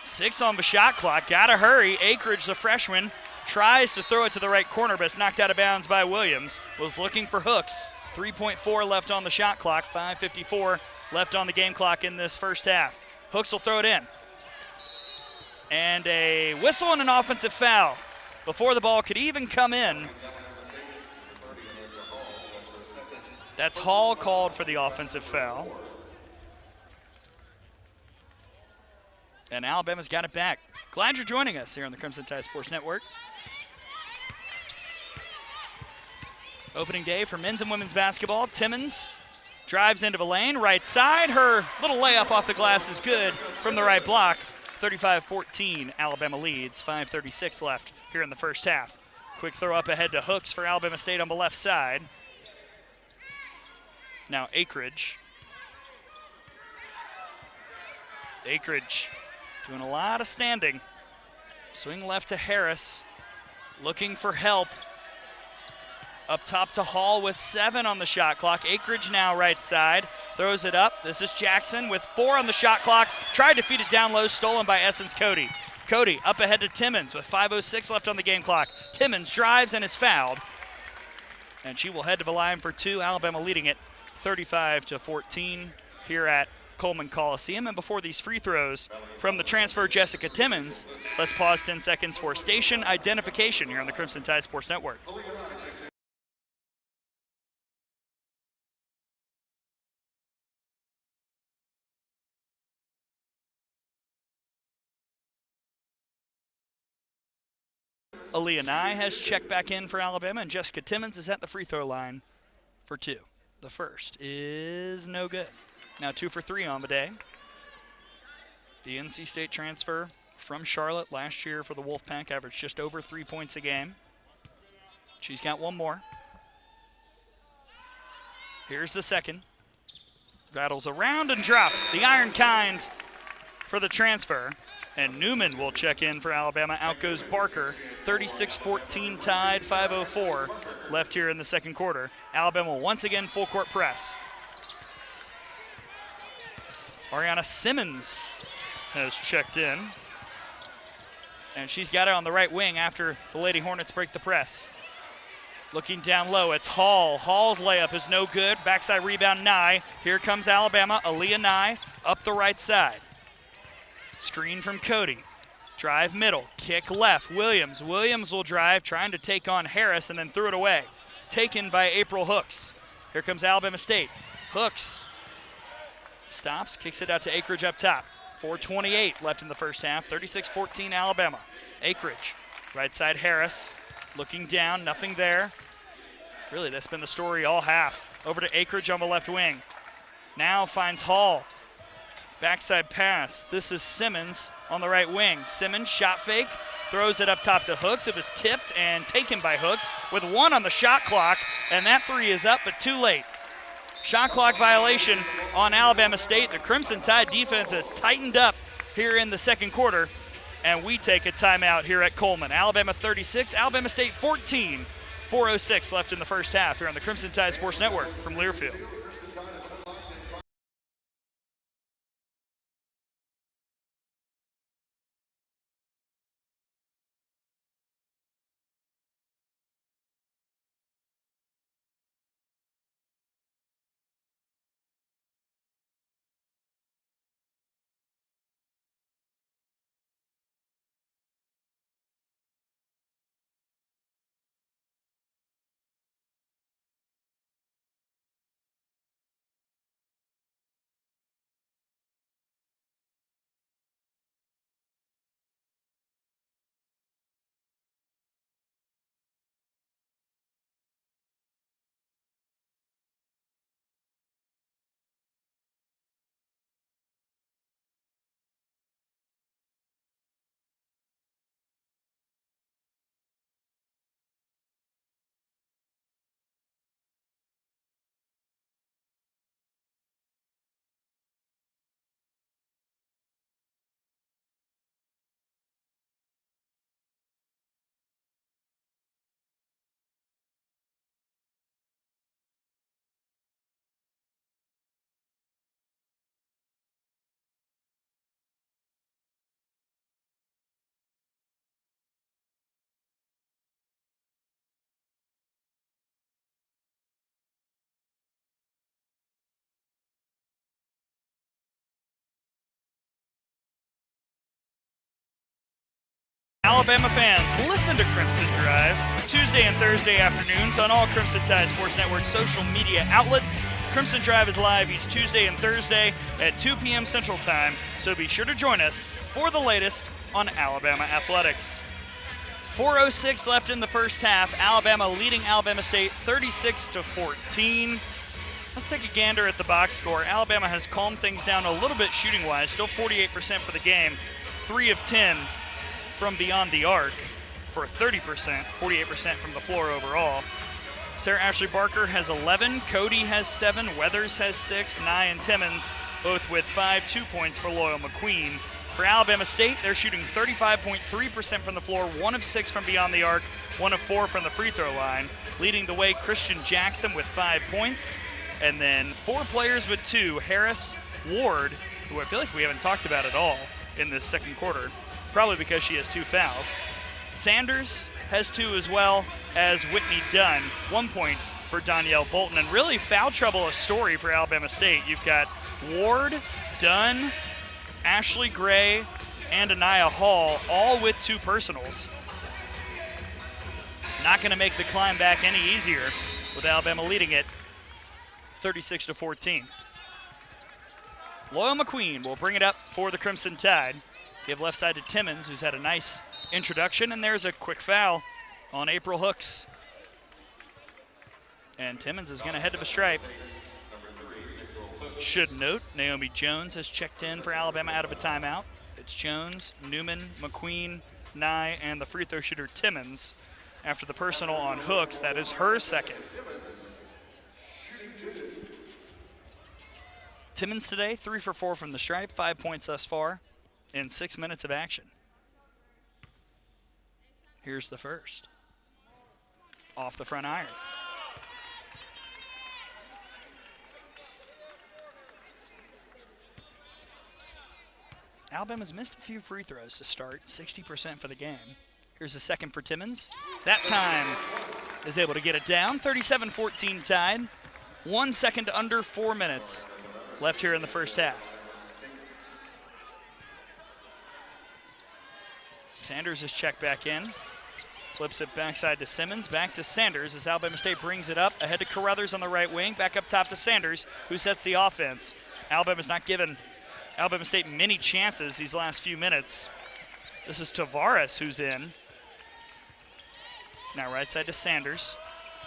6 on the shot clock, gotta hurry. Akridge, the freshman, tries to throw it to the right corner, but it's knocked out of bounds by Williams. Was looking for Hooks. 3.4 left on the shot clock, 5:54 left on the game clock in this first half. Hooks will throw it in. And a whistle and an offensive foul before the ball could even come in. That's Hall called for the offensive foul. And Alabama's got it back. Glad you're joining us here on the Crimson Tide Sports Network. Opening day for men's and women's basketball. Timmons drives into the lane, right side. Her little layup off the glass is good from the right block. 35-14, Alabama leads. 5:36 left here in the first half. Quick throw up ahead to Hooks for Alabama State on the left side. Now Akridge. Akridge doing a lot of standing. Swing left to Harris. Looking for help. Up top to Hall with 7 on the shot clock. Akridge now right side. Throws it up. This is Jackson with 4 on the shot clock. Tried to feed it down low, stolen by Essence Cody. Cody up ahead to Timmons with 5:06 left on the game clock. Timmons drives and is fouled. And she will head to the line for 2. Alabama leading it 35-14 here at Coleman Coliseum. And before these free throws from the transfer Jessica Timmons, let's pause 10 seconds for station identification here on the Crimson Tide Sports Network. Aaliyah Nye has checked back in for Alabama, and Jessica Timmons is at the free throw line for 2. The first is no good. Now 2 for 3 on the day. The NC State transfer from Charlotte last year for the Wolfpack averaged just over 3 points a game. She's got one more. Here's the second. Rattles around and drops. The iron kind for the transfer. And Newman will check in for Alabama. Out goes Barker. 36-14 tied, 5:04 left here in the second quarter. Alabama once again full court press. Ariana Simmons has checked in. And she's got it on the right wing after the Lady Hornets break the press. Looking down low, it's Hall. Hall's layup is no good. Backside rebound, Nye. Here comes Alabama. Aaliyah Nye up the right side. Screen from Cody. Drive middle, kick left. Williams. Williams will drive, trying to take on Harris, and then threw it away. Taken by April Hooks. Here comes Alabama State. Hooks stops, kicks it out to Akridge up top. 4:28 left in the first half. 36-14 Alabama. Akridge, right side Harris. Looking down, nothing there. Really, that's been the story all half. Over to Akridge on the left wing. Now finds Hall. Backside pass. This is Simmons on the right wing. Simmons, shot fake, throws it up top to Hooks. It was tipped and taken by Hooks with 1 on the shot clock, and that 3 is up, but too late. Shot clock violation on Alabama State. The Crimson Tide defense has tightened up here in the second quarter, and we take a timeout here at Coleman. Alabama 36, Alabama State 14. 4:06 left in the first half here on the Crimson Tide Sports Network from Learfield. Alabama fans, listen to Crimson Drive Tuesday and Thursday afternoons on all Crimson Tide Sports Network social media outlets. Crimson Drive is live each Tuesday and Thursday at 2 p.m. Central Time, so be sure to join us for the latest on Alabama athletics. 4:06 left in the first half. Alabama leading Alabama State 36-14. Let's take a gander at the box score. Alabama has calmed things down a little bit shooting-wise, still 48% for the game, 3 of 10 from beyond the arc for 30%, 48% from the floor overall. Sarah Ashley Barker has 11, Cody has 7, Weathers has 6, Nye and Timmons both with 5 2-points for Loyal McQueen. For Alabama State, they're shooting 35.3% from the floor, 1 of 6 from beyond the arc, 1 of 4 from the free throw line. Leading the way, Christian Jackson with 5 points, and then 4 players with 2, Harris, Ward, who I feel like we haven't talked about at all in this second quarter, probably because she has 2 fouls. Sanders has 2 as well as Whitney Dunn. 1 point for Danielle Bolton. And really foul trouble a story for Alabama State. You've got Ward, Dunn, Ashley Gray, and Anaya Hall, all with 2 personals. Not going to make the climb back any easier with Alabama leading it 36-14. Loyal McQueen will bring it up for the Crimson Tide. Give left side to Timmons, who's had a nice introduction, and there's a quick foul on April Hooks. And Timmons is going to head to the stripe. Should note, Naomi Jones has checked in for Alabama out of a timeout. It's Jones, Newman, McQueen, Nye, and the free throw shooter Timmons. After the personal on Hooks, that is her second. Timmons today, 3 for 4 from the stripe, 5 points thus far in 6 minutes of action. Here's the first. Off the front iron. Alabama's missed a few free throws to start, 60% for the game. Here's a second for Timmons. That time is able to get it down. 37-14 tied. 1 second under 4 minutes left here in the first half. Sanders is checked back in. Flips it backside to Simmons. Back to Sanders as Alabama State brings it up. Ahead to Carruthers on the right wing. Back up top to Sanders, who sets the offense. Alabama's not given Alabama State many chances these last few minutes. This is Tavares who's in. Now right side to Sanders.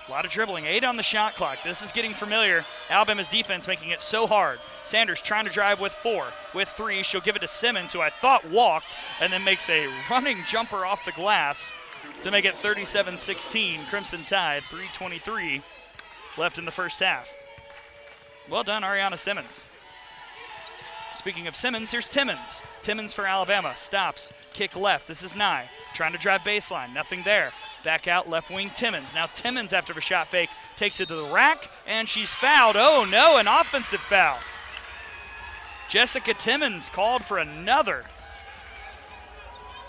A lot of dribbling, 8 on the shot clock. This is getting familiar. Alabama's defense making it so hard. Sanders trying to drive with 4. With 3, she'll give it to Simmons, who I thought walked, and then makes a running jumper off the glass to make it 37-16. Crimson Tide, 3:23 left in the first half. Well done, Ariana Simmons. Speaking of Simmons, here's Timmons. Timmons for Alabama, stops, kick left. This is Nye, trying to drive baseline, nothing there. Back out, left wing Timmons. Now Timmons, after the shot fake, takes it to the rack, and she's fouled. Oh no, an offensive foul. Jessica Timmons called for another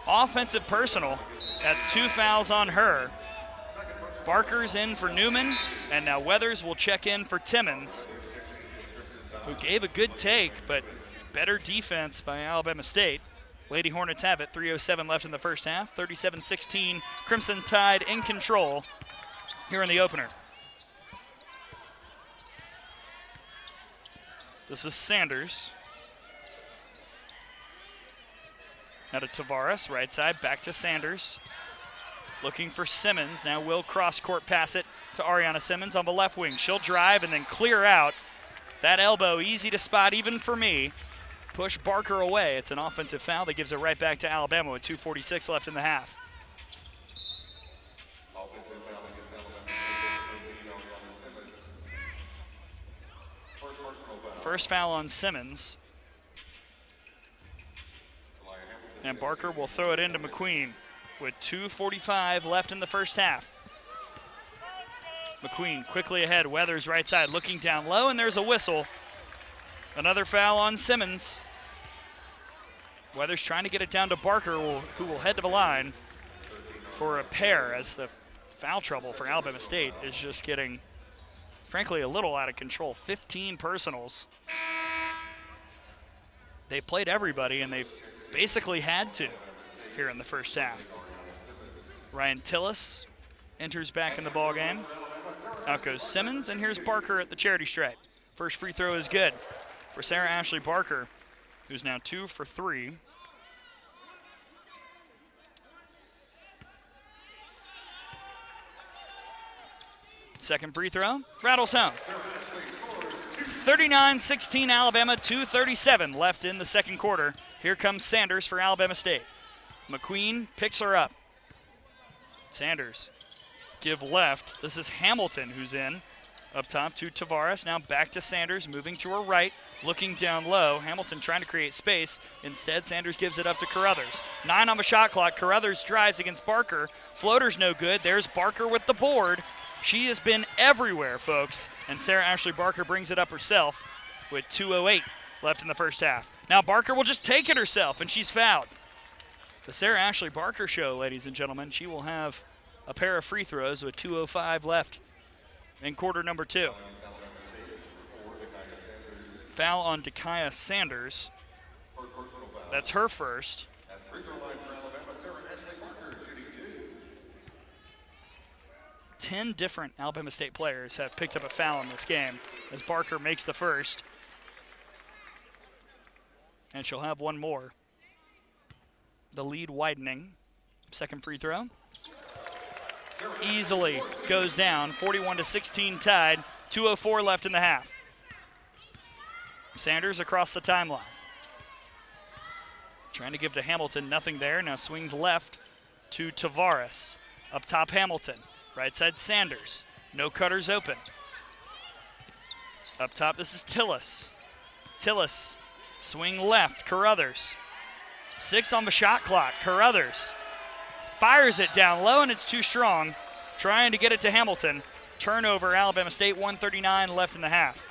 offensive personal. That's 2 fouls on her. Barker's in for Newman, and now Weathers will check in for Timmons, who gave a good take, but better defense by Alabama State. Lady Hornets have it, 3:07 left in the first half, 37-16, Crimson Tide in control here in the opener. This is Sanders. Now to Tavares, right side, back to Sanders. Looking for Simmons, now will cross-court pass it to Ariana Simmons on the left wing. She'll drive and then clear out. That elbow, easy to spot even for me. Push Barker away. It's an offensive foul that gives it right back to Alabama with 2:46 left in the half. First foul on Simmons. And Barker will throw it into McQueen with 2:45 left in the first half. McQueen quickly ahead, Weathers right side, looking down low, and there's a whistle. Another foul on Simmons. Weathers trying to get it down to Barker, who will head to the line for a pair, as the foul trouble for Alabama State is just getting, frankly, a little out of control. 15 personals. They played everybody, and they've basically had to here in the first half. Ryan Tillis enters back in the ballgame. Out goes Simmons, and here's Barker at the charity stripe. First free throw is good for Sarah Ashley Barker, who's now 2 for 3. Second free throw, rattles home. 39-16 Alabama, 2:37 left in the second quarter. Here comes Sanders for Alabama State. McQueen picks her up. Sanders, give left. This is Hamilton who's in. Up top to Tavares, now back to Sanders, moving to her right, looking down low. Hamilton trying to create space. Instead, Sanders gives it up to Carruthers. 9 on the shot clock. Carruthers drives against Barker. Floater's no good. There's Barker with the board. She has been everywhere, folks. And Sarah Ashley Barker brings it up herself with 2:08 left in the first half. Now Barker will just take it herself, and she's fouled. The Sarah Ashley Barker show, ladies and gentlemen. She will have a pair of free throws with 2:05 left in quarter number 2. Foul on Dakaya Sanders. That's her first. 10 different Alabama State players have picked up a foul in this game as Barker makes the first. And she'll have one more. The lead widening. Second free throw. Easily goes down. 41-16 tied. 2:04 left in the half. Sanders across the timeline. Trying to give to Hamilton. Nothing there. Now swings left to Tavares. Up top Hamilton. Right side Sanders. No cutters open. Up top this is Tillis. Tillis. Swing left. Carruthers. 6 on the shot clock. Carruthers fires it down low, and it's too strong. Trying to get it to Hamilton. Turnover, Alabama State, 1:39 left in the half.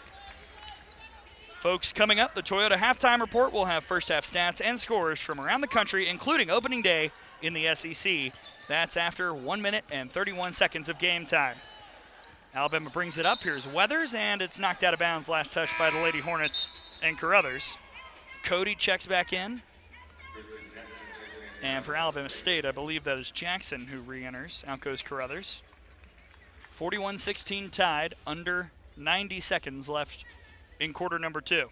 Folks, coming up, the Toyota Halftime Report will have first half stats and scores from around the country, including opening day in the SEC. That's after 1 minute and 31 seconds of game time. Alabama brings it up. Here's Weathers, and it's knocked out of bounds. Last touch by the Lady Hornets and Carruthers. Cody checks back in. And for Alabama State, I believe that is Jackson who re-enters. Out goes Carruthers. 41-16 tied, under 90 seconds left in quarter number 2.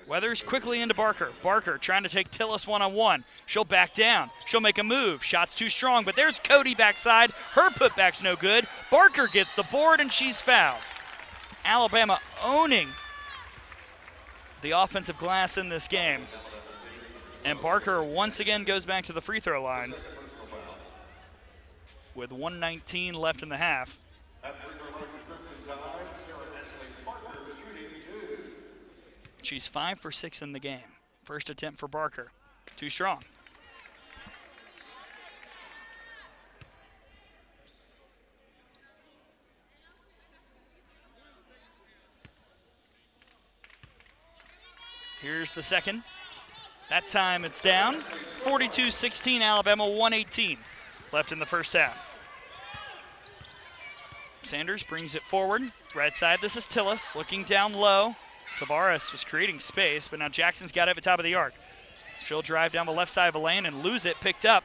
Weathers quickly into Barker. Barker trying to take Tillis one-on-one. She'll back down. She'll make a move. Shot's too strong, but there's Cody backside. Her putback's no good. Barker gets the board, and she's fouled. Alabama owning the offensive glass in this game. And Barker once again goes back to the free throw line with 1:19 left in the half. She's 5 for 6 in the game. First attempt for Barker. Too strong. Here's the second. That time it's down. 42-16 Alabama, 1:18 left in the first half. Sanders brings it forward. Right side, this is Tillis looking down low. Tavares was creating space, but now Jackson's got it at the top of the arc. She'll drive down the left side of the lane and lose it. Picked up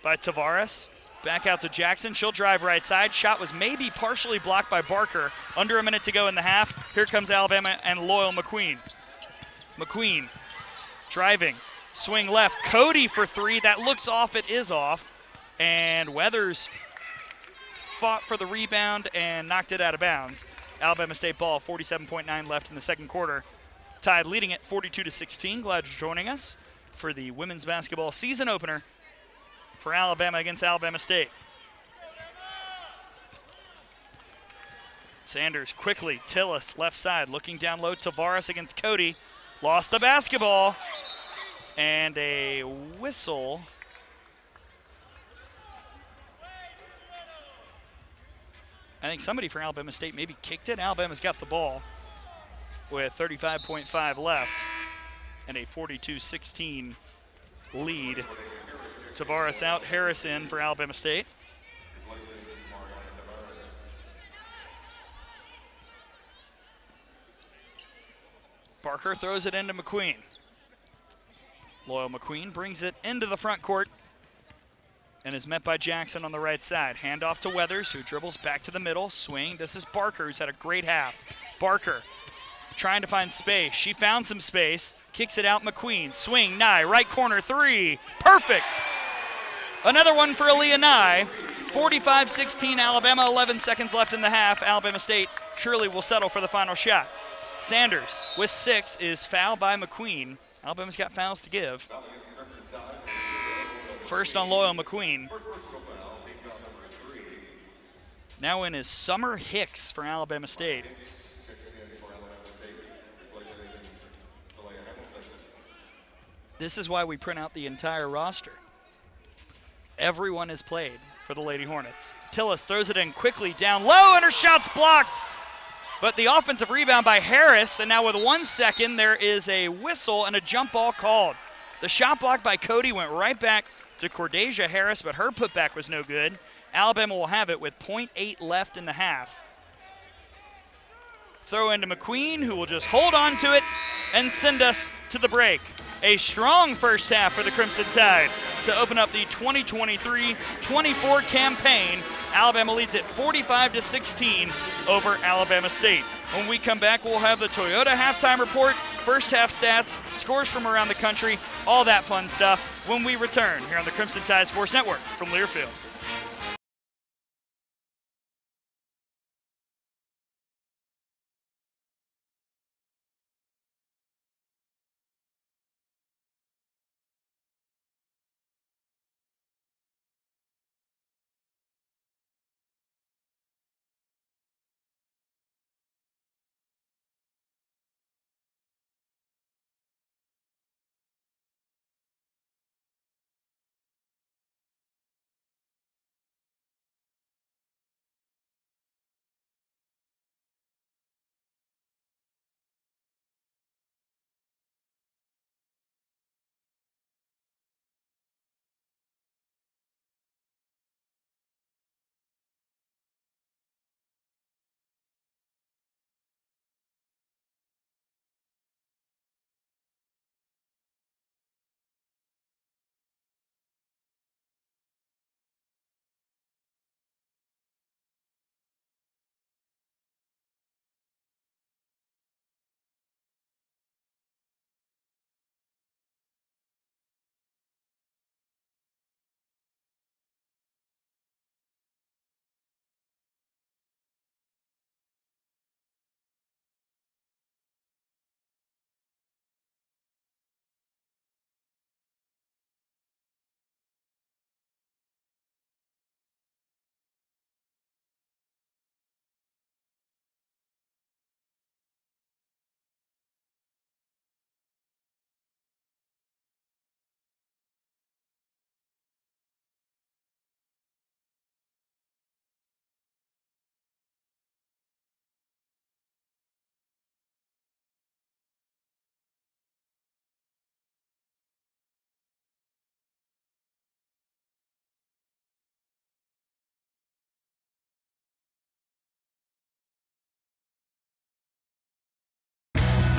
by Tavares. Back out to Jackson. She'll drive right side. Shot was maybe partially blocked by Barker. Under a minute to go in the half. Here comes Alabama and Loyal McQueen. McQueen driving. Swing left. Cody for 3. That looks off. It is off. And Weathers fought for the rebound and knocked it out of bounds. Alabama State ball, 47.9 left in the second quarter. Tide leading it 42-16. Glad you're joining us for the women's basketball season opener for Alabama against Alabama State. Sanders quickly, Tillis left side, looking down low. Tavares against Cody. Lost the basketball. And a whistle. I think somebody for Alabama State maybe kicked it. Alabama's got the ball with 35.5 left and a 42-16 lead. Tavares out, Harris in for Alabama State. Barker throws it into McQueen. Loyal McQueen brings it into the front court and is met by Jackson on the right side. Handoff to Weathers, who dribbles back to the middle. Swing. This is Barker, who's had a great half. Barker trying to find space. She found some space. Kicks it out. McQueen. Swing. Nye. Right corner. 3. Perfect. Another one for Aaliyah Nye. 45-16 Alabama. 11 seconds left in the half. Alabama State surely will settle for the final shot. Sanders with 6 is fouled by McQueen. Alabama's got fouls to give. First on Loyal McQueen. Now in is Summer Hicks for Alabama State. This is why we print out the entire roster. Everyone has played for the Lady Hornets. Tillis throws it in quickly down low, and her shot's blocked. But the offensive rebound by Harris, and now with 1 second, there is a whistle and a jump ball called. The shot blocked by Cody went right back to Cordesia Harris, but her putback was no good. Alabama will have it with 0.8 left in the half. Throw into McQueen, who will just hold on to it and send us to the break. A strong first half for the Crimson Tide to open up the 2023-24 campaign. Alabama leads it 45-16 over Alabama State. When we come back, we'll have the Toyota halftime report first half stats, scores from around the country, all that fun stuff when we return here on the Crimson Tide Sports Network from Learfield.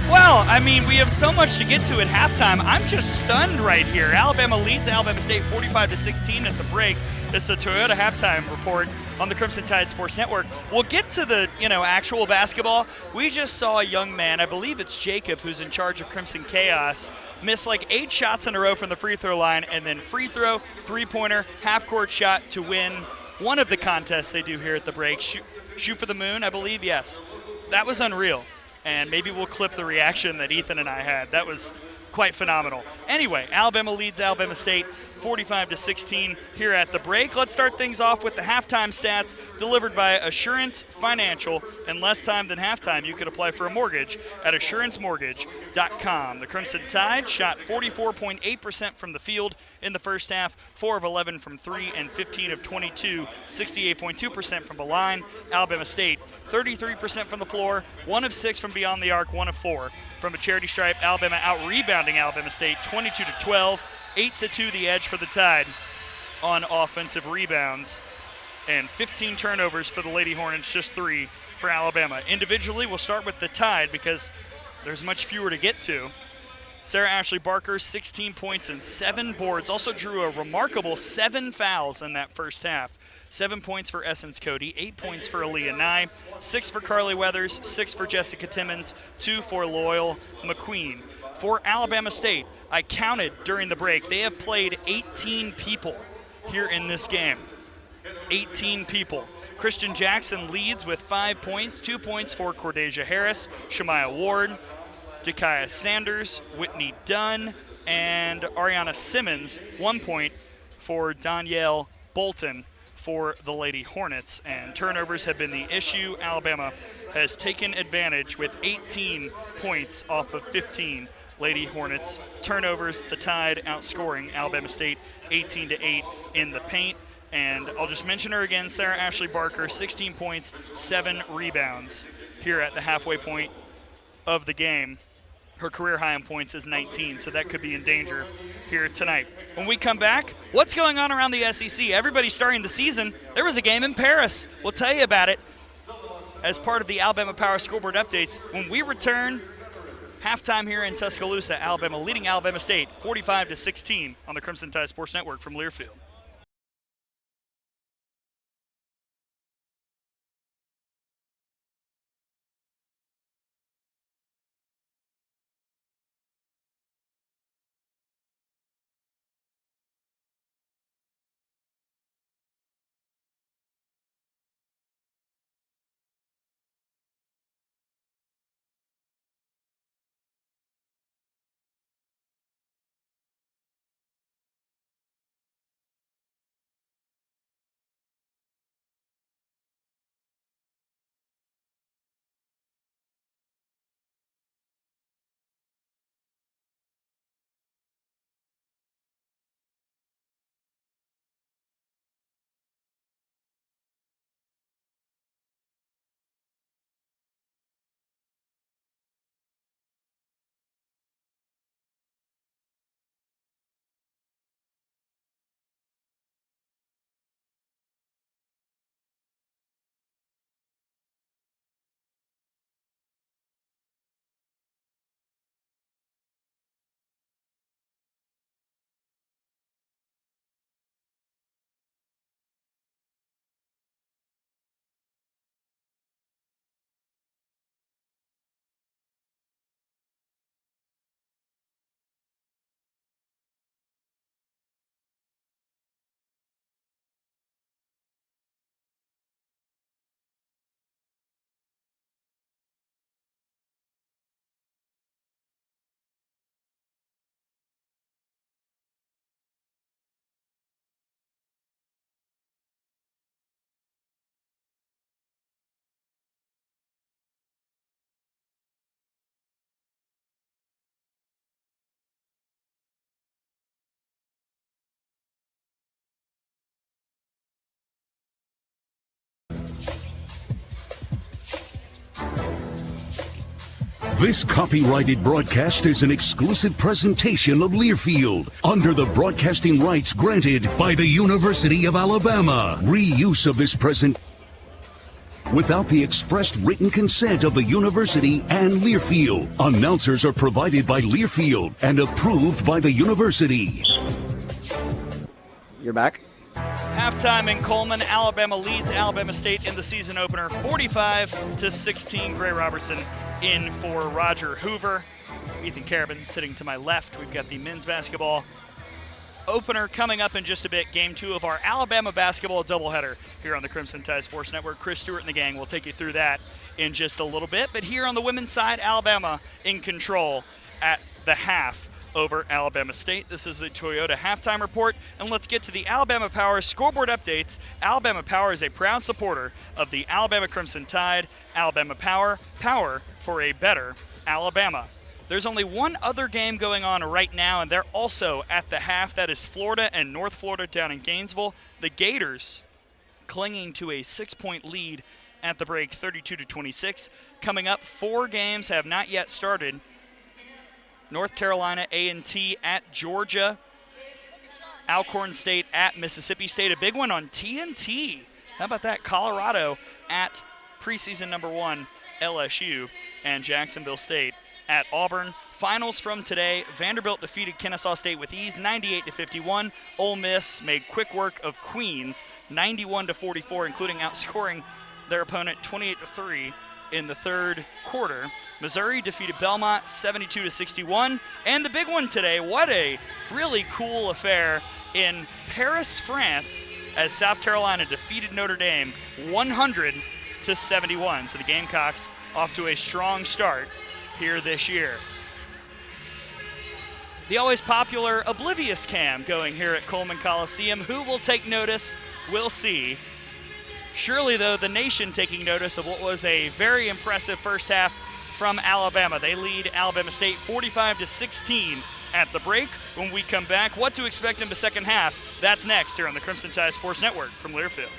Well, I mean, we have so much to get to at halftime. I'm just stunned right here. Alabama leads Alabama State 45-16 at the break. This is a Toyota halftime report on the Crimson Tide Sports Network. We'll get to the, actual basketball. We just saw a young man, I believe it's Jacob, who's in charge of Crimson Chaos, miss like 8 shots in a row from the free throw line, and then free throw, three-pointer, half-court shot to win one of the contests they do here at the break. Shoot for the moon, I believe, yes. That was unreal. And maybe we'll clip the reaction that Ethan and I had. That was quite phenomenal. Anyway, Alabama leads Alabama State 45-16 here at the break. Let's start things off with the halftime stats delivered by Assurance Financial. In less time than halftime, you could apply for a mortgage at assuranceMortgage.com. The Crimson Tide shot 44.8% from the field in the first half, 4 of 11 from 3 and 15 of 22, 68.2% from the line. Alabama State 33% from the floor, 1 of 6 from beyond the arc, 1 of 4 from a charity stripe. Alabama out-rebounding Alabama State 22-12, 8-2 the edge for the Tide on offensive rebounds, and 15 turnovers for the Lady Hornets, just 3 for Alabama. Individually, we'll start with the Tide because there's much fewer to get to. Sarah Ashley Barker, 16 points and 7 boards, also drew a remarkable 7 fouls in that first half. 7 points for Essence Cody, 8 points for Aaliyah Nye, 6 for Carly Weathers, 6 for Jessica Timmons, 2 for Loyal McQueen. For Alabama State, I counted during the break, they have played 18 people here in this game. 18 people. Christian Jackson leads with 5 points, 2 points for Cordesia Harris, Shemaya Ward, Jakaya Sanders, Whitney Dunn, and Ariana Simmons, 1 point for Danielle Bolton for the Lady Hornets. And turnovers have been the issue. Alabama has taken advantage with 18 points off of 15 Lady Hornets turnovers. The Tide outscoring Alabama State 18-8 in the paint. And I'll just mention her again, Sarah Ashley Barker, 16 points, 7 rebounds here at the halfway point of the game. Her career high in points is 19, so that could be in danger here tonight. When we come back, what's going on around the SEC? Everybody's starting the season. There was a game in Paris. We'll tell you about it as part of the Alabama Power Scoreboard updates. When we return, halftime here in Tuscaloosa, Alabama leading Alabama State 45-16 on the Crimson Tide Sports Network from Learfield. This copyrighted broadcast is an exclusive presentation of Learfield under the broadcasting rights granted by the University of Alabama. Reuse of this present without the expressed written consent of the university and Learfield. Announcers are provided by Learfield and approved by the university. You're back. Halftime in Coleman, Alabama leads Alabama State in the season opener 45-16. Gray Robertson in for Roger Hoover. Ethan Carabin sitting to my left. We've got the men's basketball opener coming up in just a bit. Game 2 of our Alabama basketball doubleheader here on the Crimson Tide Sports Network. Chris Stewart and the gang will take you through that in just a little bit. But here on the women's side, Alabama in control at the half over Alabama State. This is the Toyota halftime report, and let's get to the Alabama Power scoreboard updates. Alabama Power is a proud supporter of the Alabama Crimson Tide. Alabama Power, power for a better Alabama. There's only one other game going on right now, and they're also at the half. That is Florida and North Florida down in Gainesville. The Gators clinging to a 6-point lead at the break, 32-26. Coming up, 4 games have not yet started. North Carolina A&T at Georgia, Alcorn State at Mississippi State. A big one on TNT. How about that? Colorado at preseason number 1 LSU, and Jacksonville State at Auburn. Finals from today, Vanderbilt defeated Kennesaw State with ease, 98-51. Ole Miss made quick work of Queens, 91-44, including outscoring their opponent 28-3 in the third quarter. Missouri defeated Belmont 72-61. And the big one today, what a really cool affair in Paris, France, as South Carolina defeated Notre Dame 100-71. So the Gamecocks off to a strong start here this year. The always popular Oblivious Cam going here at Coleman Coliseum. Who will take notice? We'll see. Surely, though, the nation taking notice of what was a very impressive first half from Alabama. They lead Alabama State 45-16 at the break. When we come back, what to expect in the second half, that's next here on the Crimson Tide Sports Network from Learfield.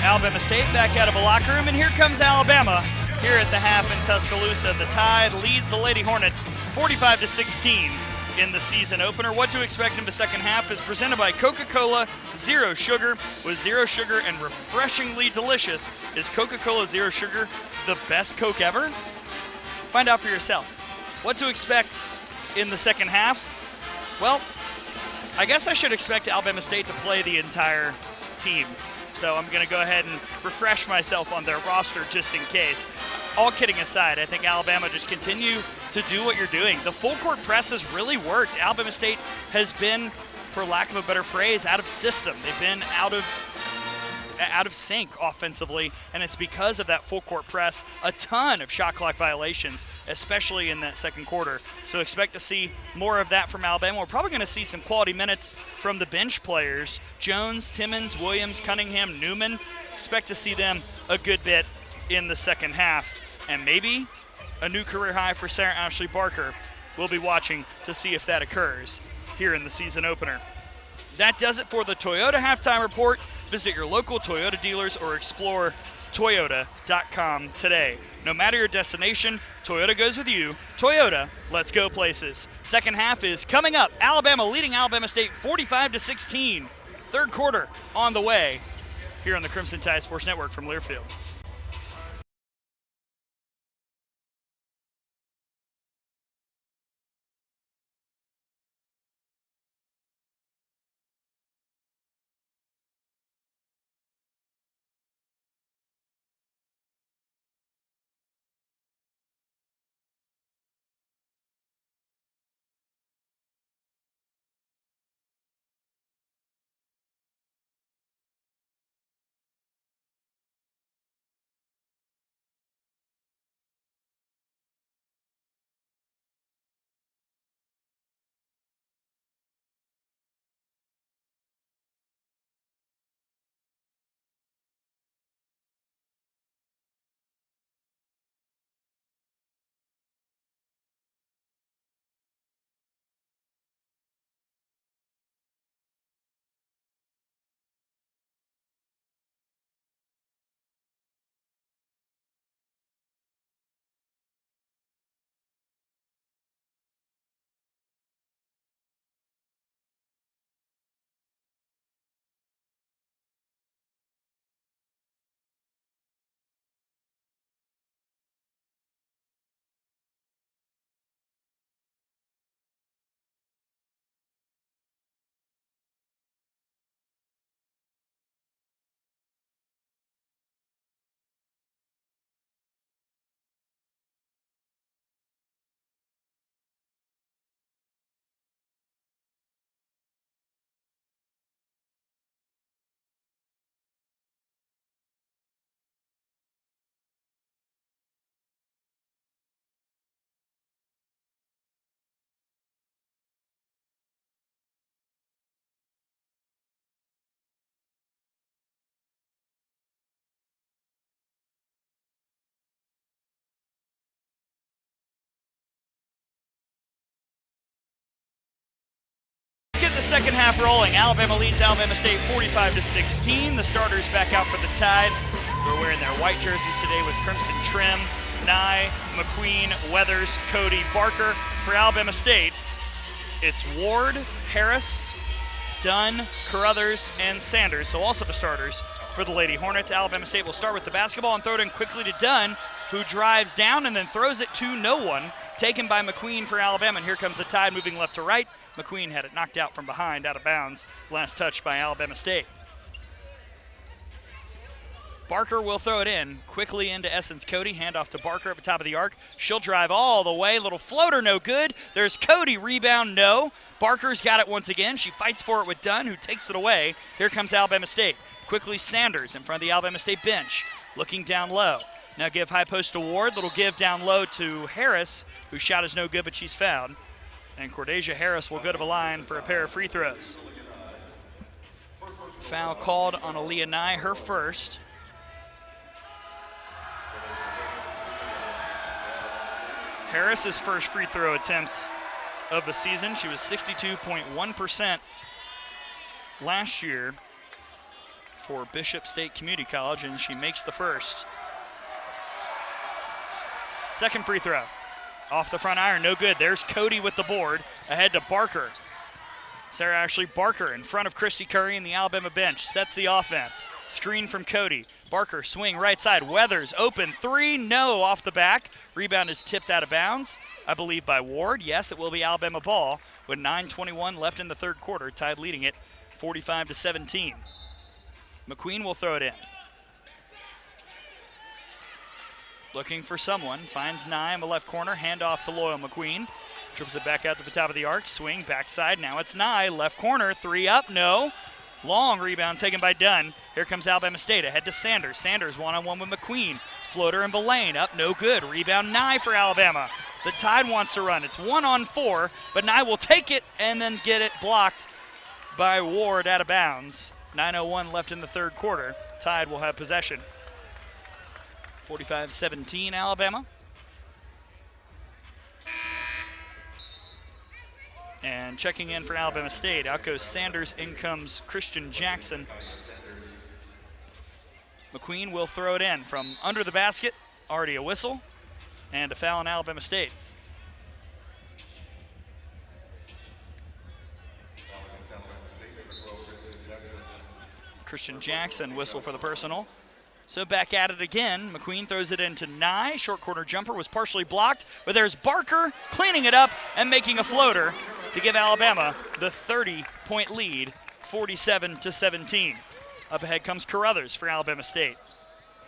Alabama State back out of a locker room, and here comes Alabama here at the half in Tuscaloosa. The Tide leads the Lady Hornets 45-16 in the season opener. What to expect in the second half is presented by Coca-Cola Zero Sugar. With zero sugar and refreshingly delicious, is Coca-Cola Zero Sugar the best Coke ever? Find out for yourself. What to expect in the second half? Well, I guess I should expect Alabama State to play the entire team. So I'm going to go ahead and refresh myself on their roster just in case. All kidding aside, I think Alabama just continue to do what you're doing. The full court press has really worked. Alabama State has been, for lack of a better phrase, out of system. They've been out of sync offensively, and it's because of that full court press. A ton of shot clock violations, especially in that second quarter. So expect to see more of that from Alabama. We're probably going to see some quality minutes from the bench players. Jones, Timmons, Williams, Cunningham, Newman. Expect to see them a good bit in the second half. And maybe a new career high for Sarah Ashley Barker. We'll be watching to see if that occurs here in the season opener. That does it for the Toyota Halftime Report. Visit your local Toyota dealers or explore Toyota.com today. No matter your destination, Toyota goes with you. Toyota, let's go places. Second half is coming up. Alabama leading Alabama State 45-16. Third quarter on the way here on the Crimson Tide Sports Network from Learfield. The second half rolling. Alabama leads Alabama State 45-16. The starters back out for the Tide. We're wearing their white jerseys today with crimson trim. Nye, McQueen, Weathers, Cody, Barker. For Alabama State, it's Ward, Harris, Dunn, Carruthers, and Sanders. So also the starters for the Lady Hornets. Alabama State will start with the basketball and throw it in quickly to Dunn, who drives down and then throws it to no one. Taken by McQueen for Alabama, and here comes the Tide moving left to right. McQueen had it knocked out from behind, out of bounds. Last touch by Alabama State. Barker will throw it in quickly into Essence Cody. Handoff to Barker at the top of the arc. She'll drive all the way. Little floater, no good. There's Cody, rebound, no. Barker's got it once again. She fights for it with Dunn, who takes it away. Here comes Alabama State. Quickly Sanders in front of the Alabama State bench, looking down low. Now give high post to Ward. Little give down low to Harris, whose shot is no good, but she's fouled. And Cordesia Harris will go to the line for a pair of free throws. Foul called on Aaliyah Nye, her first. Harris's first free throw attempts of the season. She was 62.1% last year for Bishop State Community College, and she makes the first. Second free throw. Off the front iron, no good. There's Cody with the board. Ahead to Barker. Sarah Ashley Barker in front of Christy Curry in the Alabama bench. Sets the offense. Screen from Cody. Barker swing right side. Weathers open three. No, off the back. Rebound is tipped out of bounds, I believe, by Ward. Yes, it will be Alabama ball. with 9:21 left in the third quarter. Tide leading it 45-17. McQueen will throw it in. Looking for someone, finds Nye in the left corner, handoff to Loyal McQueen. Dribbles it back out to the top of the arc, swing, backside, now it's Nye, left corner, three up, no. Long rebound taken by Dunn. Here comes Alabama State, ahead to Sanders. Sanders one-on-one with McQueen. Floater in the lane, up, no good. Rebound Nye for Alabama. The Tide wants to run, it's 1-on-4, but Nye will take it and then get it blocked by Ward out of bounds. 9:01 left in the third quarter. Tide will have possession. 45-17 Alabama. And checking in for Alabama State, out goes Sanders, in comes Christian Jackson. McQueen will throw it in from under the basket. Already a whistle and a foul on Alabama State. Christian Jackson whistle for the personal. So back at it again. McQueen throws it into Nye. Short corner jumper was partially blocked, but there's Barker cleaning it up and making a floater to give Alabama the 30-point lead, 47-17. Up ahead comes Carruthers for Alabama State.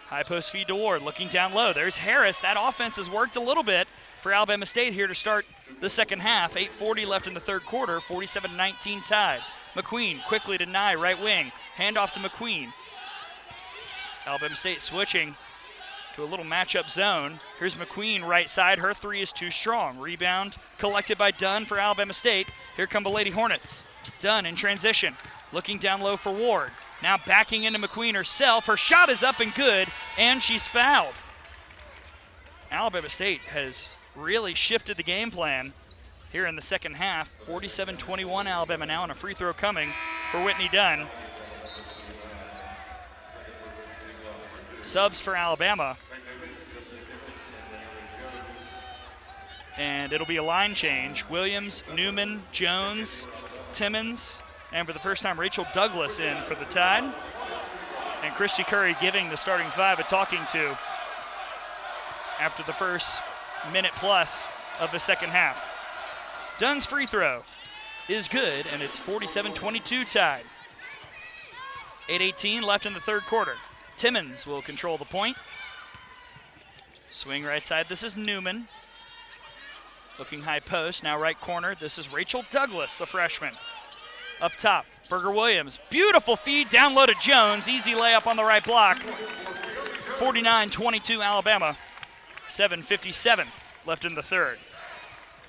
High post feed to Ward, looking down low. There's Harris. That offense has worked a little bit for Alabama State here to start the second half. 8:40 left in the third quarter, 47-19 Tide. McQueen quickly to Nye, right wing. Handoff to McQueen. Alabama State switching to a little matchup zone. Here's McQueen right side. Her three is too strong. Rebound collected by Dunn for Alabama State. Here come the Lady Hornets. Dunn in transition. Looking down low for Ward. Now backing into McQueen herself. Her shot is up and good, and she's fouled. Alabama State has really shifted the game plan here in the second half. 47-21 Alabama now, and a free throw coming for Whitney Dunn. Subs for Alabama. And it'll be a line change. Williams, Newman, Jones, Timmons, and for the first time, Rachel Douglas in for the Tide. And Christy Curry giving the starting five a talking to after the first minute plus of the second half. Dunn's free throw is good, and it's 47-22 Tide. 8:18 left in the third quarter. Timmons will control the point. Swing right side. This is Newman. Looking high post. Now right corner. This is Rachel Douglas, the freshman. Up top, Berger Williams. Beautiful feed down low to Jones. Easy layup on the right block. 49-22 Alabama. 7:57 left in the third.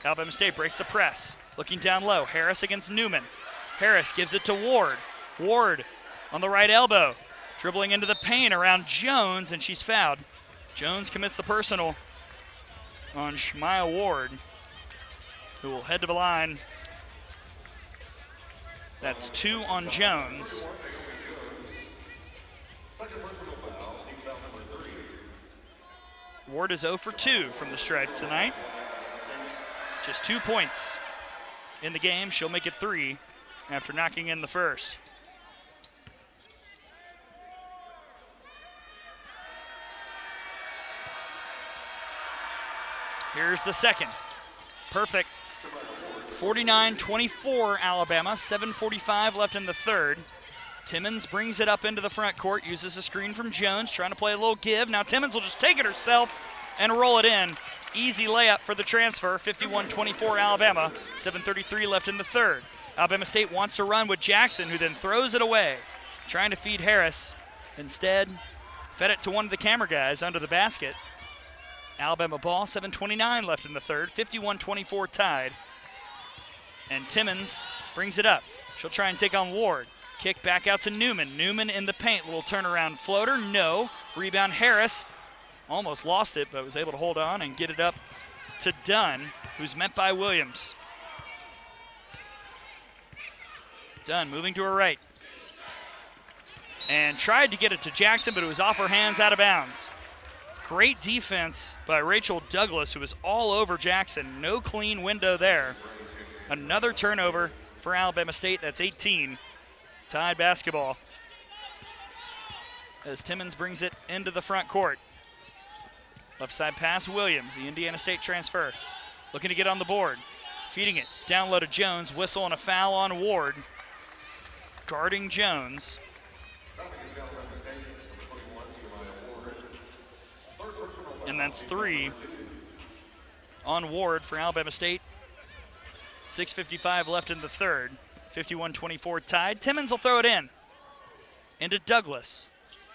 Alabama State breaks the press. Looking down low. Harris against Newman. Harris gives it to Ward. Ward on the right elbow. Dribbling into the paint around Jones, and she's fouled. Jones commits the personal on Shmaya Ward, who will head to the line. That's 2 on Jones. Ward is 0 for 2 from the stripe tonight. Just 2 points in the game. She'll make it 3 after knocking in the first. Here's the second. Perfect. 49-24 Alabama. 7:45 left in the third. Timmons brings it up into the front court, uses a screen from Jones, trying to play a little give. Now Timmons will just take it herself and roll it in. Easy layup for the transfer. 51-24 Alabama. 7:33 left in the third. Alabama State wants to run with Jackson, who then throws it away, trying to feed Harris. Instead, fed it to one of the camera guys under the basket. Alabama ball, 7:29 left in the third, 51-24 Tide. And Timmons brings it up. She'll try and take on Ward. Kick back out to Newman. Newman in the paint, little turnaround floater, no. Rebound Harris, almost lost it, but was able to hold on and get it up to Dunn, who's met by Williams. Dunn moving to her right. And tried to get it to Jackson, but it was off her hands, out of bounds. Great defense by Rachel Douglas, who was all over Jackson. No clean window there. Another turnover for Alabama State. That's 18. Tide basketball. As Timmons brings it into the front court. Left side pass, Williams, the Indiana State transfer. Looking to get on the board. Feeding it. Down low to Jones. Whistle and a foul on Ward. Guarding Jones. And that's 3 on Ward for Alabama State. 6:55 left in the third. 51-24 tied. Timmons will throw it in. Into Douglas.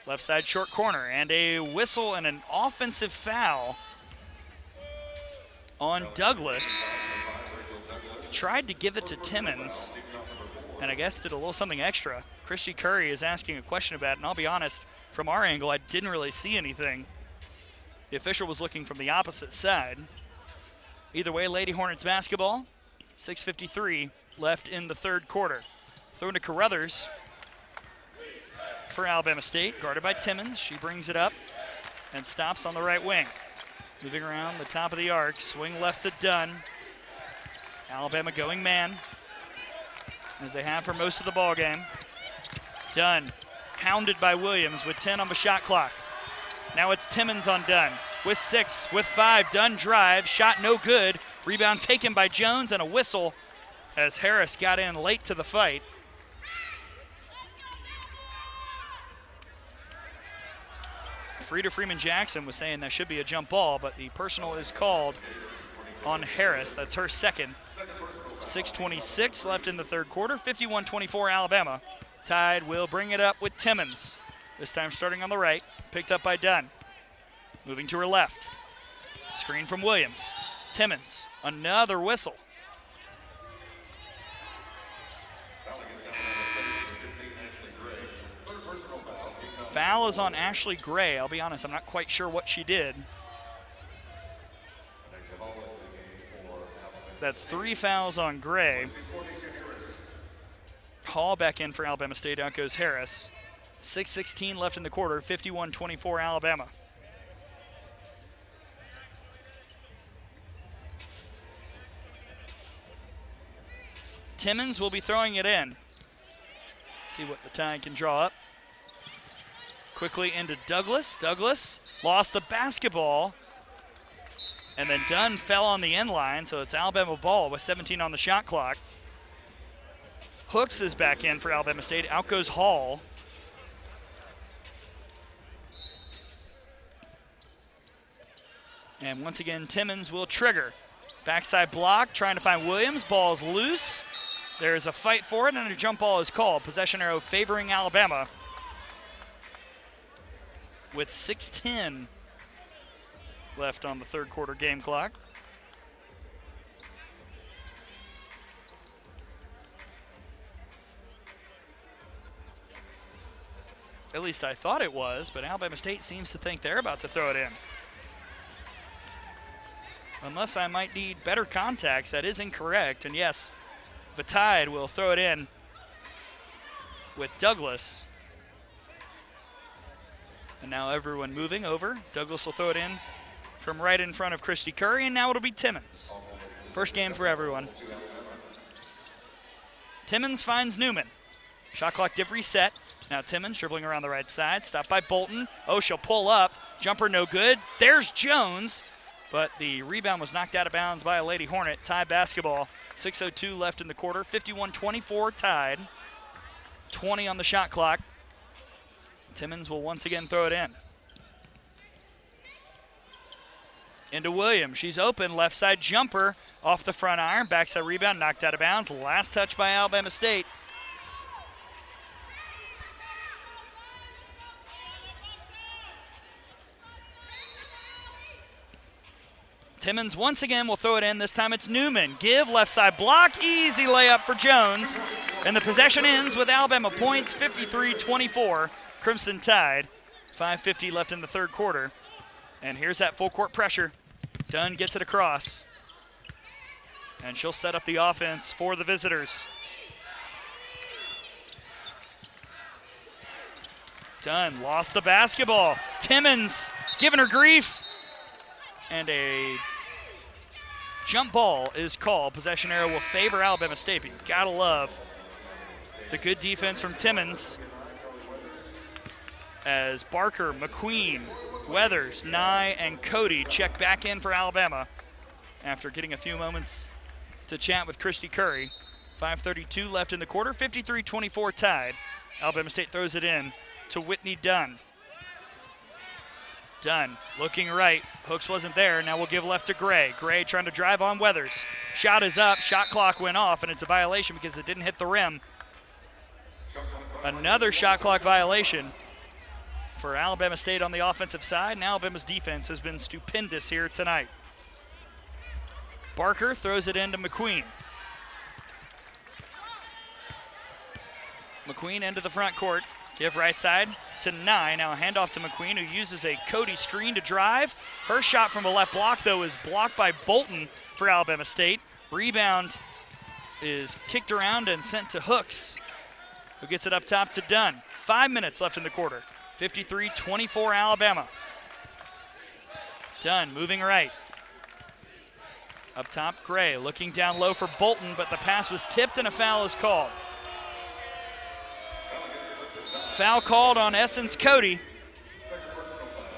Left side short corner. And a whistle and an offensive foul on Douglas. Tried to give it to Timmons, and I guess did a little something extra. Christy Curry is asking a question about it, and I'll be honest, from our angle, I didn't really see anything. The official was looking from the opposite side. Either way, Lady Hornets basketball. 6:53 left in the third quarter. Thrown to Carruthers for Alabama State, guarded by Timmons. She brings it up and stops on the right wing. Moving around the top of the arc, swing left to Dunn. Alabama going man, as they have for most of the ball game. Dunn, hounded by Williams with 10 on the shot clock. Now it's Timmons on Dunn with 6, with 5. Dunn drives, shot no good. Rebound taken by Jones and a whistle as Harris got in late to the fight. Frida Freeman-Jackson was saying that should be a jump ball, but the personal is called on Harris. That's her second. 6:26 left in the third quarter. 51-24 Alabama. Tide will bring it up with Timmons. This time starting on the right. Picked up by Dunn. Moving to her left. Screen from Williams. Timmons. Another whistle. Foul is on Ashley Gray. I'll be honest, I'm not quite sure what she did. That's 3 fouls on Gray. Hall back in for Alabama State. Out goes Harris. 6:16 left in the quarter. 51-24 Alabama. Timmons will be throwing it in. See what the Tide can draw up. Quickly into Douglas. Douglas lost the basketball. And then Dunn fell on the end line, so it's Alabama ball with 17 on the shot clock. Hooks is back in for Alabama State. Out goes Hall. And once again, Timmons will trigger. Backside block, trying to find Williams. Ball's loose. There's a fight for it, and a jump ball is called. Possession arrow favoring Alabama with 6:10 left on the third quarter game clock. At least I thought it was, but Alabama State seems to think they're about to throw it in. Unless I might need better contacts, that is incorrect. And yes, the Tide will throw it in with Douglas. And now everyone moving over. Douglas will throw it in from right in front of Christy Curry, and now it'll be Timmons. First game for everyone. Timmons finds Newman. Shot clock dip reset. Now Timmons dribbling around the right side. Stopped by Bolton. Oh, she'll pull up. Jumper no good. There's Jones. But the rebound was knocked out of bounds by a Lady Hornet. Tide basketball. 6:02 left in the quarter. 51-24 Tide. 20 on the shot clock. Timmons will once again throw it in. Into Williams. She's open. Left side jumper off the front iron. Backside rebound knocked out of bounds. Last touch by Alabama State. Timmons once again will throw it in. This time it's Newman. Give, left side block. Easy layup for Jones. And the possession ends with Alabama points, 53-24. Crimson Tide. 5:50 left in the third quarter. And here's that full court pressure. Dunn gets it across. And she'll set up the offense for the visitors. Dunn lost the basketball. Timmons giving her grief. And a jump ball is called. Possession arrow will favor Alabama State. But you gotta love the good defense from Timmons. As Barker, McQueen, Weathers, Nye, and Cody check back in for Alabama after getting a few moments to chat with Christy Curry. 5:32 left in the quarter, 53-24 tied. Alabama State throws it in to Whitney Dunn. Dunn looking right. Hooks wasn't there. Now we'll give left to Gray. Gray trying to drive on Weathers. Shot is up. Shot clock went off, and it's a violation because it didn't hit the rim. Another shot clock violation for Alabama State on the offensive side, and Alabama's defense has been stupendous here tonight. Barker throws it into McQueen. McQueen into the front court. Give right side to Nye. Now a handoff to McQueen, who uses a Cody screen to drive. Her shot from the left block, though, is blocked by Bolton for Alabama State. Rebound is kicked around and sent to Hooks, who gets it up top to Dunn. 5 minutes left in the quarter. 53-24 Alabama. Dunn moving right. Up top, Gray looking down low for Bolton, but the pass was tipped and a foul is called. Foul called on Essence Cody.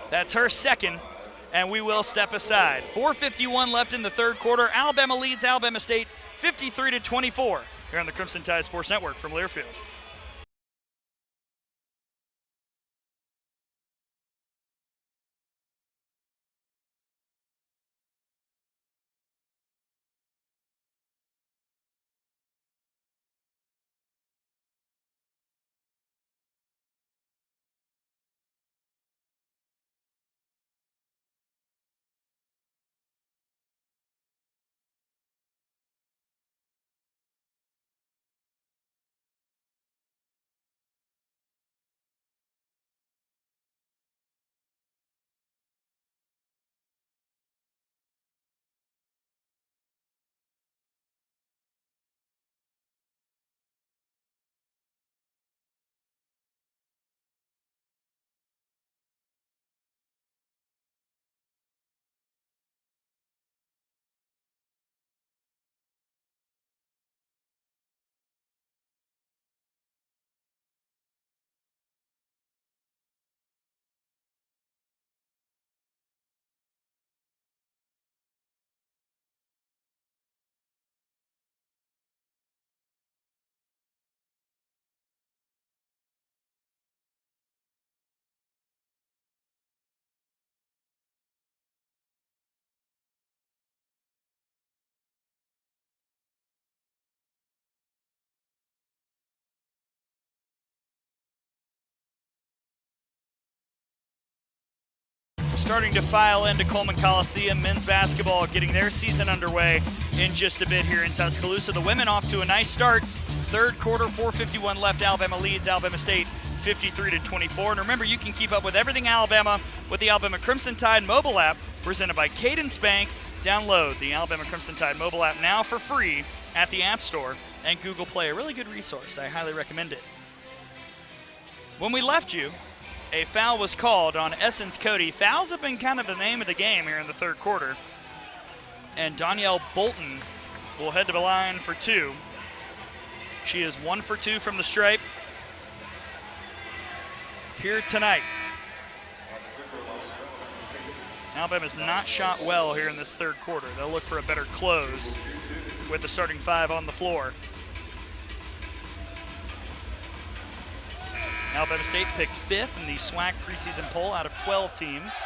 That's her second, and we will step aside. 4:51 left in the third quarter. Alabama leads Alabama State 53-24 here on the Crimson Tide Sports Network from Learfield. Starting to file into Coleman Coliseum. Men's basketball getting their season underway in just a bit here in Tuscaloosa. The women off to a nice start. Third quarter, 4:51 left. Alabama leads Alabama State 53-24. And remember, you can keep up with everything Alabama with the Alabama Crimson Tide mobile app presented by Cadence Bank. Download the Alabama Crimson Tide mobile app now for free at the App Store and Google Play. A really good resource. I highly recommend it. When we left you, a foul was called on Essence Cody. Fouls have been kind of the name of the game here in the third quarter. And Danielle Bolton will head to the line for two. She is 1 for 2 from the stripe here tonight. Alabama's not shot well here in this third quarter. They'll look for a better close with the starting five on the floor. Alabama State picked 5th in the SWAC preseason poll out of 12 teams.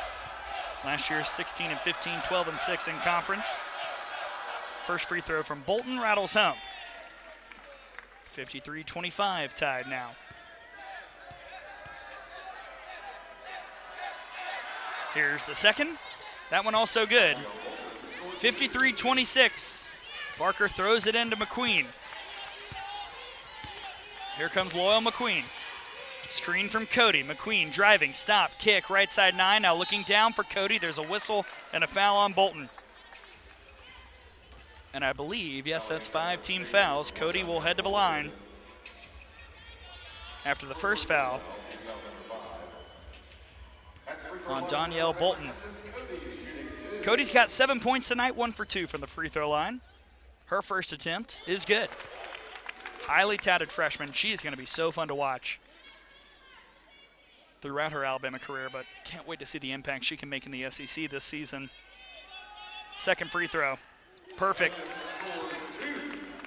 Last year, 16-15, 12-6 in conference. First free throw from Bolton rattles home. 53-25 tied now. Here's the second. That one also good. 53-26. Barker throws it into McQueen. Here comes Loyal McQueen. Screen from Cody. McQueen driving, stop, kick, right side 9. Now looking down for Cody. There's a whistle and a foul on Bolton. And I believe, yes, that's 5 team fouls. Cody will head to the line after the first foul on Danielle Bolton. Cody's got 7 points tonight, 1 for 2 from the free throw line. Her first attempt is good. Highly touted freshman. She is going to be so fun to watch throughout her Alabama career, but can't wait to see the impact she can make in the SEC this season. Second free throw. Perfect.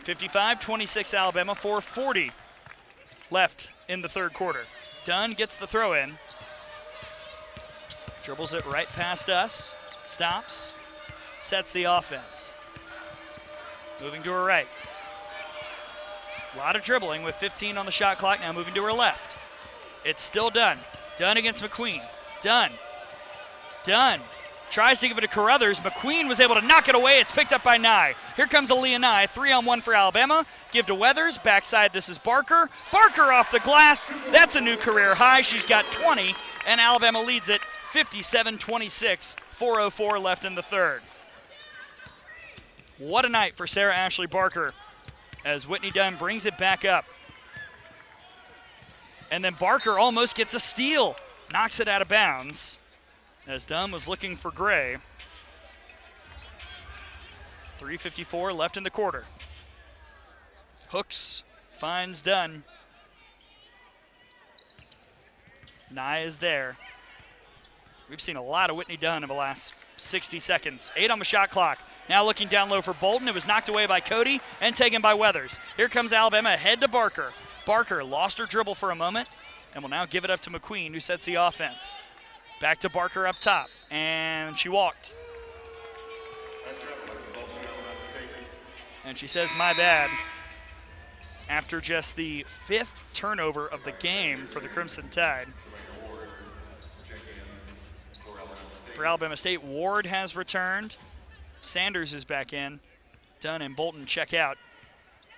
55-26 Alabama, 4:40 left in the third quarter. Dunn gets the throw in. Dribbles it right past us. Stops. Sets the offense. Moving to her right. A lot of dribbling with 15 on the shot clock. Now moving to her left. It's still Dunn. Dunn against McQueen. Dunn. Tries to give it to Carruthers. McQueen was able to knock it away. It's picked up by Nye. Here comes Aaliyah Nye. 3-on-1 for Alabama. Give to Weathers. Backside, this is Barker. Barker off the glass. That's a new career high. She's got 20, and Alabama leads it 57-26. 4:04 left in the third. What a night for Sarah Ashley Barker as Whitney Dunn brings it back up. And then Barker almost gets a steal. Knocks it out of bounds as Dunn was looking for Gray. 3:54 left in the quarter. Hooks finds Dunn. Nye is there. We've seen a lot of Whitney Dunn in the last 60 seconds. 8 on the shot clock. Now looking down low for Bolton. It was knocked away by Cody and taken by Weathers. Here comes Alabama ahead to Barker. Barker lost her dribble for a moment and will now give it up to McQueen, who sets the offense. Back to Barker up top, and she walked. And she says, my bad, after just the 5th turnover of the game for the Crimson Tide. For Alabama State, Ward has returned. Sanders is back in. Dunn and Bolton check out.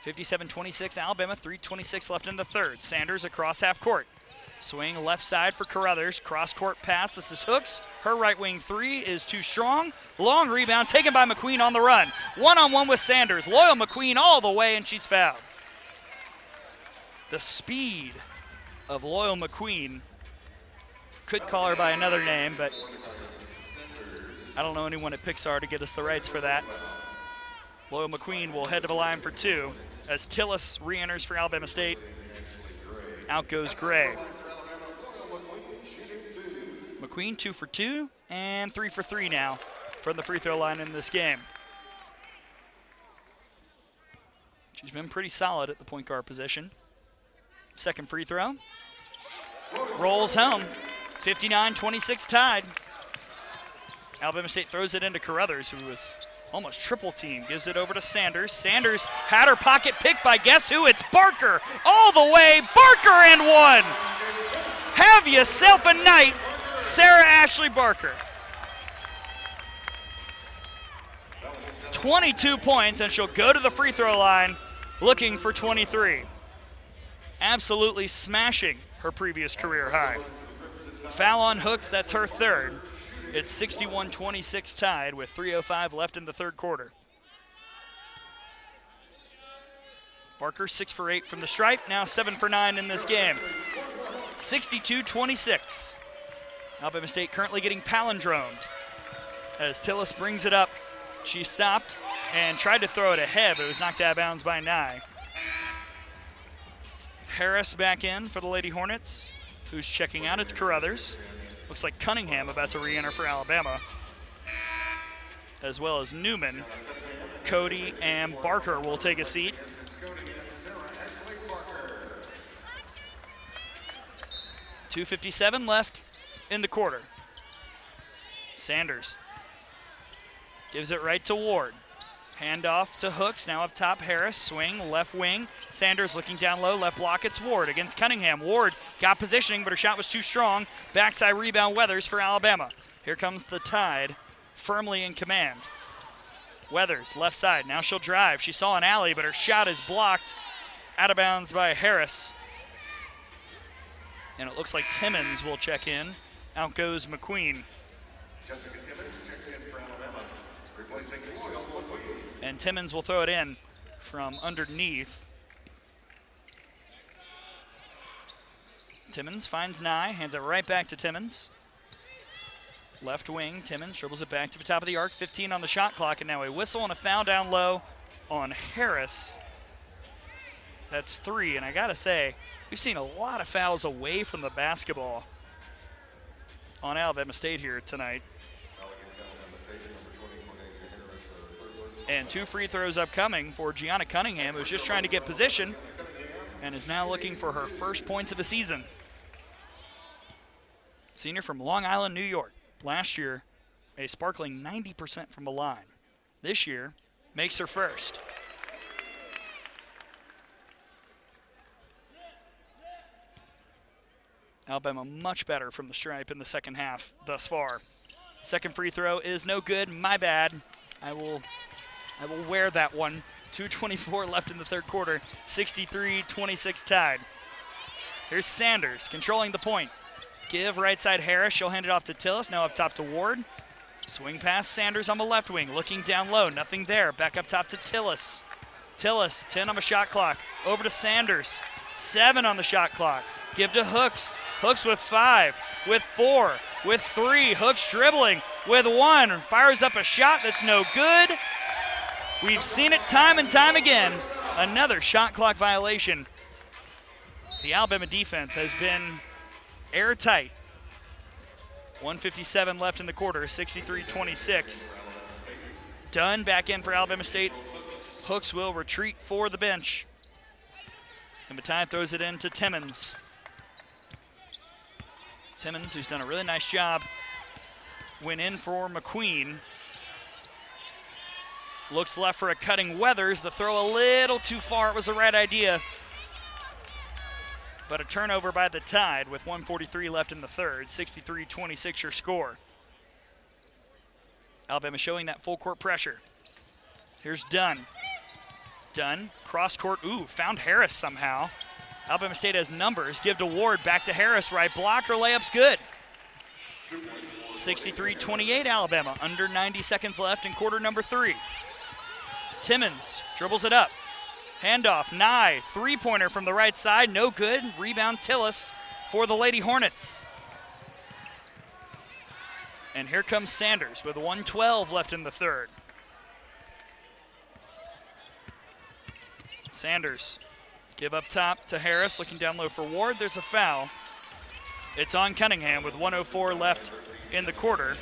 57-26 Alabama, 3:26 left in the third. Sanders across half court. Swing left side for Carruthers. Cross court pass. This is Hooks. Her right wing three is too strong. Long rebound taken by McQueen on the run. 1-on-1 with Sanders. Loyal McQueen all the way, and she's fouled. The speed of Loyal McQueen. Could call her by another name, but I don't know anyone at Pixar to get us the rights for that. Loyal McQueen will head to the line for 2 as Tillis re-enters for Alabama State. Out goes Gray. McQueen 2 for 2 and 3 for 3 now from the free throw line in this game. She's been pretty solid at the point guard position. Second free throw. Rolls home. 59-26 Tide. Alabama State throws it into Carruthers, who was almost triple team. Gives it over to Sanders. Sanders had her pocket picked by guess who? It's Barker. All the way. Barker and one. Have yourself a night, Sarah Ashley Barker. 22 points, and she'll go to the free throw line looking for 23. Absolutely smashing her previous career high. Foul on Hooks, that's her third. It's 61-26 Tide with 3:05 left in the third quarter. Barker 6 for 8 from the stripe, now 7 for 9 in this game. 62-26. Alabama State currently getting palindromed as Tillis brings it up. She stopped and tried to throw it ahead, but it was knocked out of bounds by Nye. Harris back in for the Lady Hornets. Who's checking out? It's Carruthers. Looks like Cunningham about to re-enter for Alabama, as well as Newman. Cody and Barker will take a seat. .257 left in the quarter. Sanders gives it right to Ward. Handoff to Hooks, now up top Harris, swing, left wing. Sanders looking down low, left block, it's Ward against Cunningham. Ward got positioning, but her shot was too strong. Backside rebound Weathers for Alabama. Here comes the Tide, firmly in command. Weathers, left side, now she'll drive. She saw an alley, but her shot is blocked out of bounds by Harris. And it looks like Timmons will check in. Out goes McQueen. And Timmons will throw it in from underneath. Timmons finds Nye, hands it right back to Timmons. Left wing, Timmons dribbles it back to the top of the arc, 15 on the shot clock, and now a whistle and a foul down low on Harris. That's 3, and I gotta say, we've seen a lot of fouls away from the basketball on Alabama State here tonight. And 2 free throws upcoming for Gianna Cunningham, who's just trying to get position and is now looking for her first points of the season. Senior from Long Island, New York. Last year, a sparkling 90% from the line. This year, makes her first. Alabama much better from the stripe in the second half thus far. Second free throw is no good. My bad. I will wear that one. 2:24 left in the third quarter. 63-26 tied. Here's Sanders controlling the point. Give right side Harris. She'll hand it off to Tillis. Now up top to Ward. Swing pass Sanders on the left wing. Looking down low. Nothing there. Back up top to Tillis. Tillis, 10 on the shot clock. Over to Sanders. 7 on the shot clock. Give to Hooks. Hooks with 5, with 4, with 3. Hooks dribbling with 1. Fires up a shot that's no good. We've seen it time and time again. Another shot clock violation. The Alabama defense has been airtight. 1:57 left in the quarter, 63-26. Dunn back in for Alabama State. Hooks will retreat for the bench. And Bataille throws it in to Timmons. Timmons, who's done a really nice job, went in for McQueen. Looks left for a cutting Weathers. The throw a little too far. It was the right idea. But a turnover by the Tide with 1:43 left in the third. 63-26 your score. Alabama showing that full court pressure. Here's Dunn. Dunn, cross court. Ooh, found Harris somehow. Alabama State has numbers. Give to Ward, back to Harris. Right block, her layup's good. 63-28 Alabama. Under 90 seconds left in quarter number 3. Timmons dribbles it up. Handoff, Nye, 3-pointer from the right side, no good. Rebound Tillis for the Lady Hornets. And here comes Sanders with 1:12 left in the third. Sanders, give up top to Harris, looking down low for Ward. There's a foul. It's on Cunningham with 1:04 left in the quarter.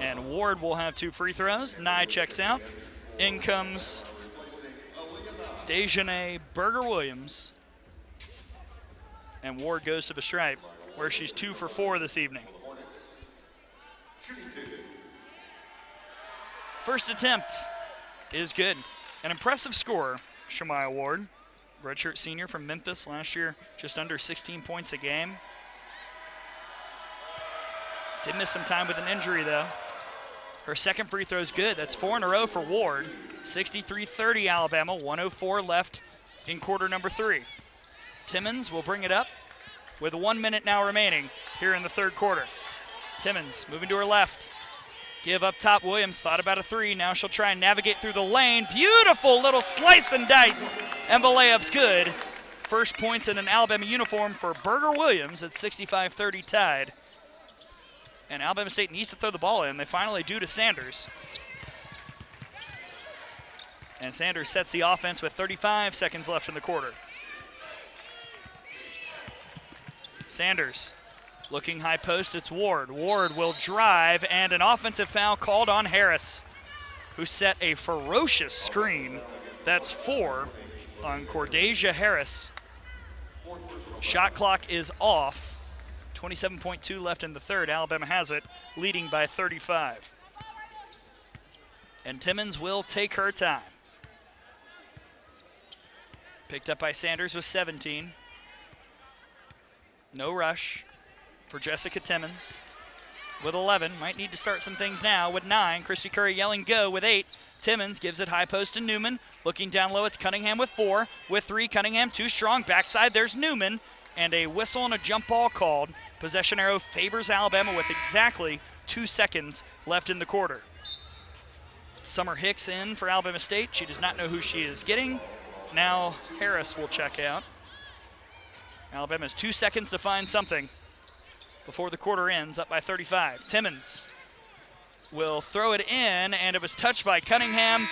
And Ward will have 2 free throws. Nye checks out. In comes Dejanay Berger-Williams. And Ward goes to the stripe, where she's 2 for 4 this evening. First attempt is good. An impressive scorer, Shamaya Ward. Redshirt senior from Memphis last year, just under 16 points a game. Did miss some time with an injury, though. Her second free throw is good. That's 4 in a row for Ward. 63-30 Alabama, 1:04 left in quarter number 3. Timmons will bring it up with 1 minute now remaining here in the third quarter. Timmons moving to her left. Give up top, Williams thought about a 3. Now she'll try and navigate through the lane. Beautiful little slice and dice, and the layup's good. First points in an Alabama uniform for Berger-Williams at 65-30 tied. And Alabama State needs to throw the ball in. They finally do to Sanders. And Sanders sets the offense with 35 seconds left in the quarter. Sanders looking high post, it's Ward. Ward will drive, and an offensive foul called on Harris, who set a ferocious screen. That's 4 on Cordasia Harris. Shot clock is off. 27.2 left in the third. Alabama has it, leading by 35. And Timmons will take her time. Picked up by Sanders with 17. No rush for Jessica Timmons. With 11, might need to start some things now with 9. Christy Curry yelling go with 8. Timmons gives it high post to Newman. Looking down low, it's Cunningham with 4. With 3, Cunningham too strong. Backside, there's Newman. And a whistle and a jump ball called. Possession arrow favors Alabama with exactly 2 seconds left in the quarter. Summer Hicks in for Alabama State. She does not know who she is getting. Now Harris will check out. Alabama has 2 seconds to find something before the quarter ends, up by 35. Timmons will throw it in, and it was touched by Cunningham,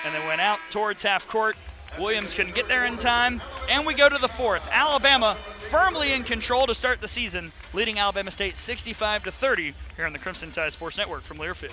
and then went out towards half court. Williams couldn't get there in time, and we go to the fourth. Alabama firmly in control to start the season, leading Alabama State 65-30 here on the Crimson Tide Sports Network from Learfield.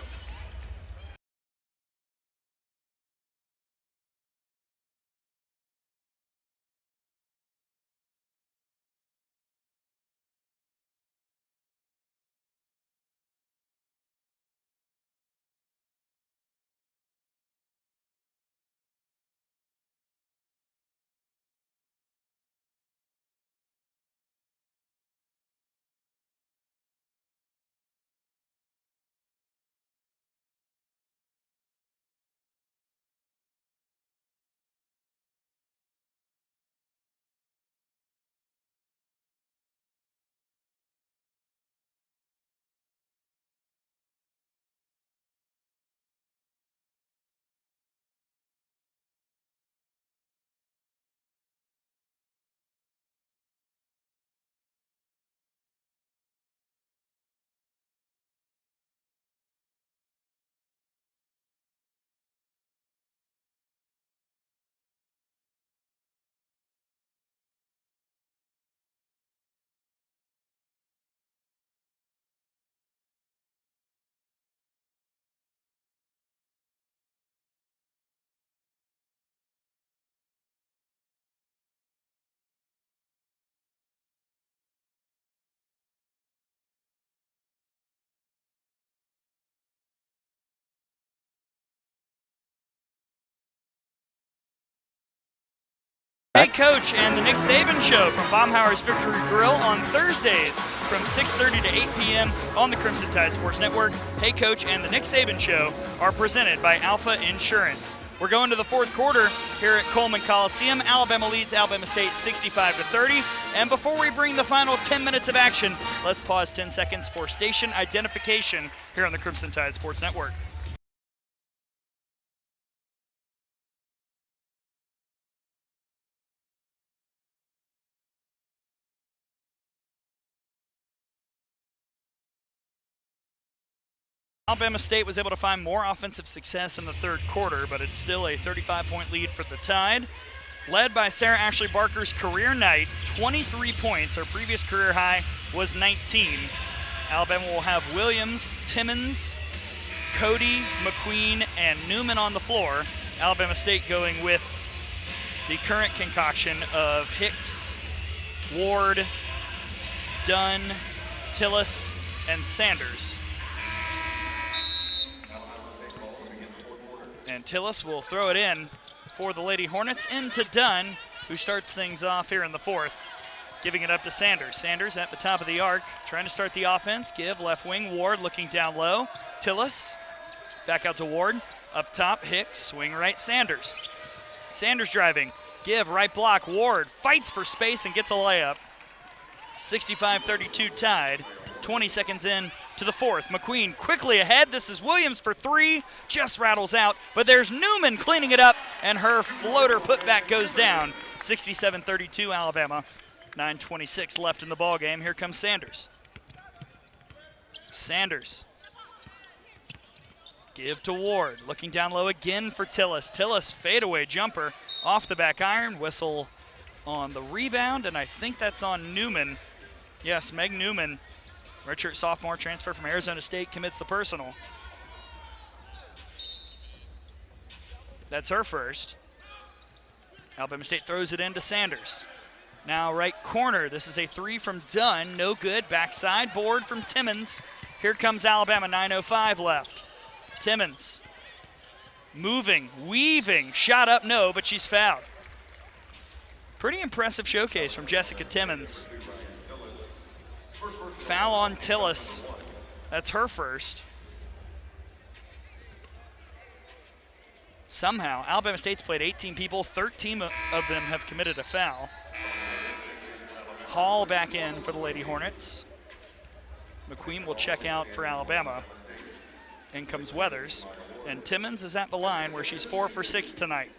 Hey Coach and the Nick Saban Show from Baumhauer's Victory Grill on Thursdays from 6:30 to 8 p.m. on the Crimson Tide Sports Network. Hey Coach and the Nick Saban Show are presented by Alpha Insurance. We're going to the fourth quarter here at Coleman Coliseum. Alabama leads Alabama State 65-30. And before we bring the final 10 minutes of action, let's pause 10 seconds for station identification here on the Crimson Tide Sports Network. Alabama State was able to find more offensive success in the third quarter, but it's still a 35-point lead for the Tide. Led by Sarah Ashley Barker's career night, 23 points. Her previous career high was 19. Alabama will have Williams, Timmons, Cody, McQueen, and Newman on the floor. Alabama State going with the current concoction of Hicks, Ward, Dunn, Tillis, and Sanders. And Tillis will throw it in for the Lady Hornets into Dunn, who starts things off here in the fourth, giving it up to Sanders. Sanders at the top of the arc, trying to start the offense. Give left wing, Ward looking down low. Tillis back out to Ward. Up top, Hicks, swing right, Sanders. Sanders driving, give right block, Ward fights for space and gets a layup. 65-32 Tide, 20 seconds in to the fourth. McQueen quickly ahead. This is Williams for three. Just rattles out, but there's Newman cleaning it up, and her floater putback goes down. 67-32 Alabama. 9:26 left in the ball game. Here comes Sanders. Sanders. Give to Ward. Looking down low again for Tillis. Tillis fadeaway jumper off the back iron. Whistle on the rebound, and I think that's on Newman. Yes, Meg Newman, redshirt sophomore transfer from Arizona State, commits the personal. That's her first. Alabama State throws it into Sanders. Now right corner, this is a three from Dunn, no good. Backside board from Timmons. Here comes Alabama, 9:05 left. Timmons moving, weaving, shot up, no, but she's fouled. Pretty impressive showcase from Jessica Timmons. Foul on Tillis. That's her first. Somehow, Alabama State's played 18 people. 13 of them have committed a foul. Hall back in for the Lady Hornets. McQueen will check out for Alabama. In comes Weathers. And Timmons is at the line where she's 4 for 6 tonight.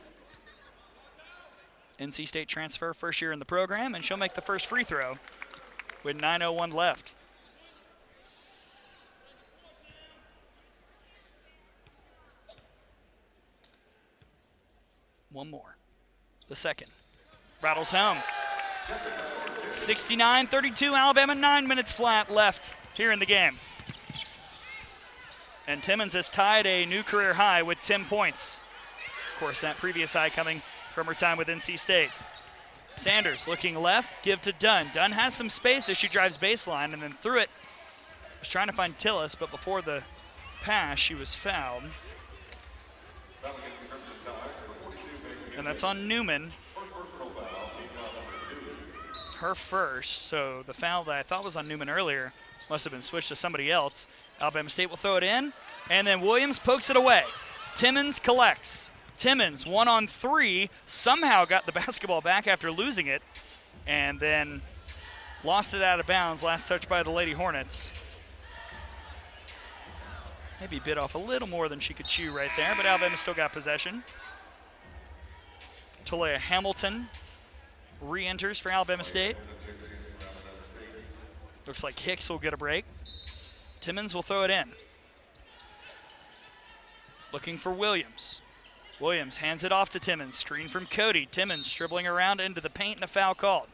NC State transfer, first year in the program, and she'll make the first free throw with 9:01 left. One more. The second. Rattles home. 69-32 Alabama, 9 minutes flat left here in the game. And Timmons has tied a new career high with 10 points. Of course, that previous high coming from her time with NC State. Sanders looking left, give to Dunn. Dunn has some space as she drives baseline and then through it. Was trying to find Tillis, but before the pass, she was fouled. And that's on Newman. Her first, so the foul that I thought was on Newman earlier must have been switched to somebody else. Alabama State will throw it in, and then Williams pokes it away. Timmons collects. Timmons, 1-on-3, somehow got the basketball back after losing it, and then lost it out of bounds. Last touch by the Lady Hornets. Maybe bit off a little more than she could chew right there, but Alabama still got possession. Talia Hamilton re-enters for Alabama State. Looks like Hicks will get a break. Timmons will throw it in. Looking for Williams. Williams hands it off to Timmons. Screen from Cody. Timmons dribbling around into the paint and a foul called.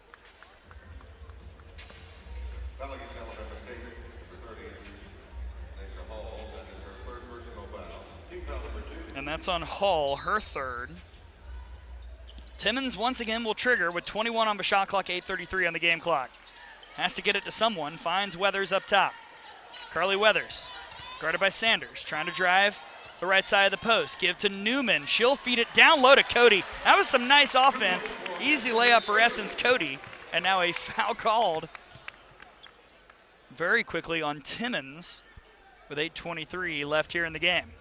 And that's on Hall, her third. Timmons once again will trigger with 21 on the shot clock, 8:33 on the game clock. Has to get it to someone, finds Weathers up top. Carly Weathers, guarded by Sanders, trying to drive the right side of the post. Give to Newman. She'll feed it down low to Cody. That was some nice offense. Easy layup for Essence Cody. And now a foul called very quickly on Timmons with 8:23 left here in the game.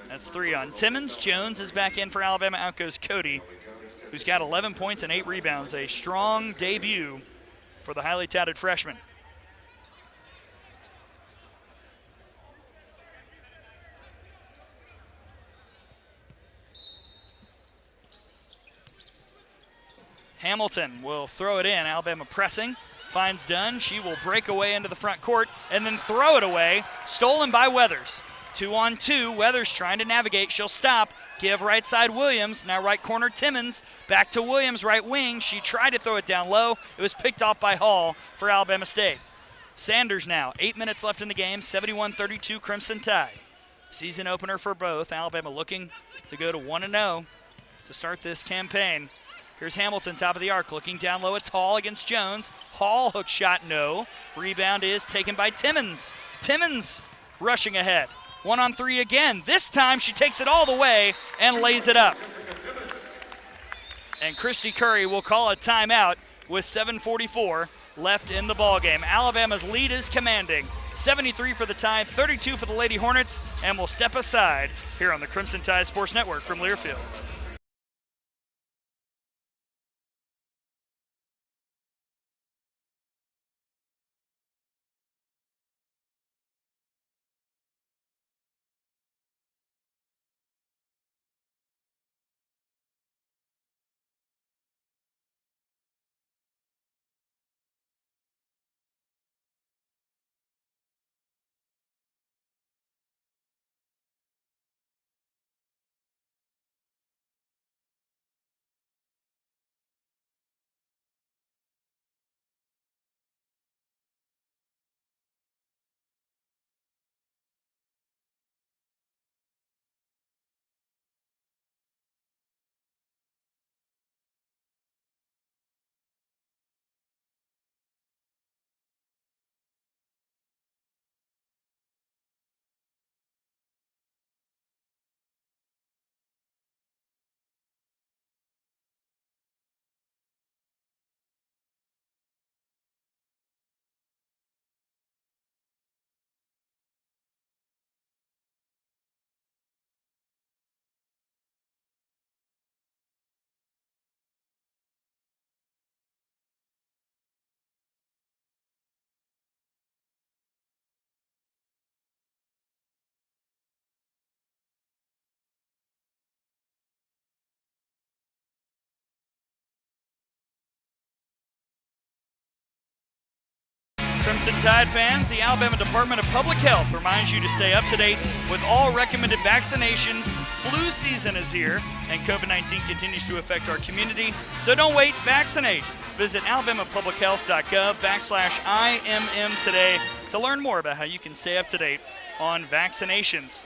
That's 3 on Timmons. Jones is back in for Alabama. Out goes Cody, who's got 11 points and 8 rebounds. A strong debut for the highly touted freshman. Hamilton will throw it in. Alabama pressing. Finds Dunn. She will break away into the front court and then throw it away. Stolen by Weathers. 2-on-2. Weathers trying to navigate. She'll stop. Give right side Williams. Now right corner Timmons. Back to Williams, right wing. She tried to throw it down low. It was picked off by Hall for Alabama State. Sanders now. 8 minutes left in the game. 71-32 Crimson Tide. Season opener for both. Alabama looking to go to 1-0 to start this campaign. Here's Hamilton, top of the arc, looking down low. It's Hall against Jones. Hall, hook shot, no. Rebound is taken by Timmons. Timmons rushing ahead. 1-on-3 again. This time she takes it all the way and lays it up. And Christy Curry will call a timeout with 7:44 left in the ballgame. Alabama's lead is commanding. 73 for the Tide, 32 for the Lady Hornets, and will step aside here on the Crimson Tide Sports Network from Learfield. Crimson Tide fans, the Alabama Department of Public Health reminds you to stay up to date with all recommended vaccinations. Flu season is here, and COVID-19 continues to affect our community. So don't wait, vaccinate. Visit alabamapublichealth.gov/IMM today to learn more about how you can stay up to date on vaccinations.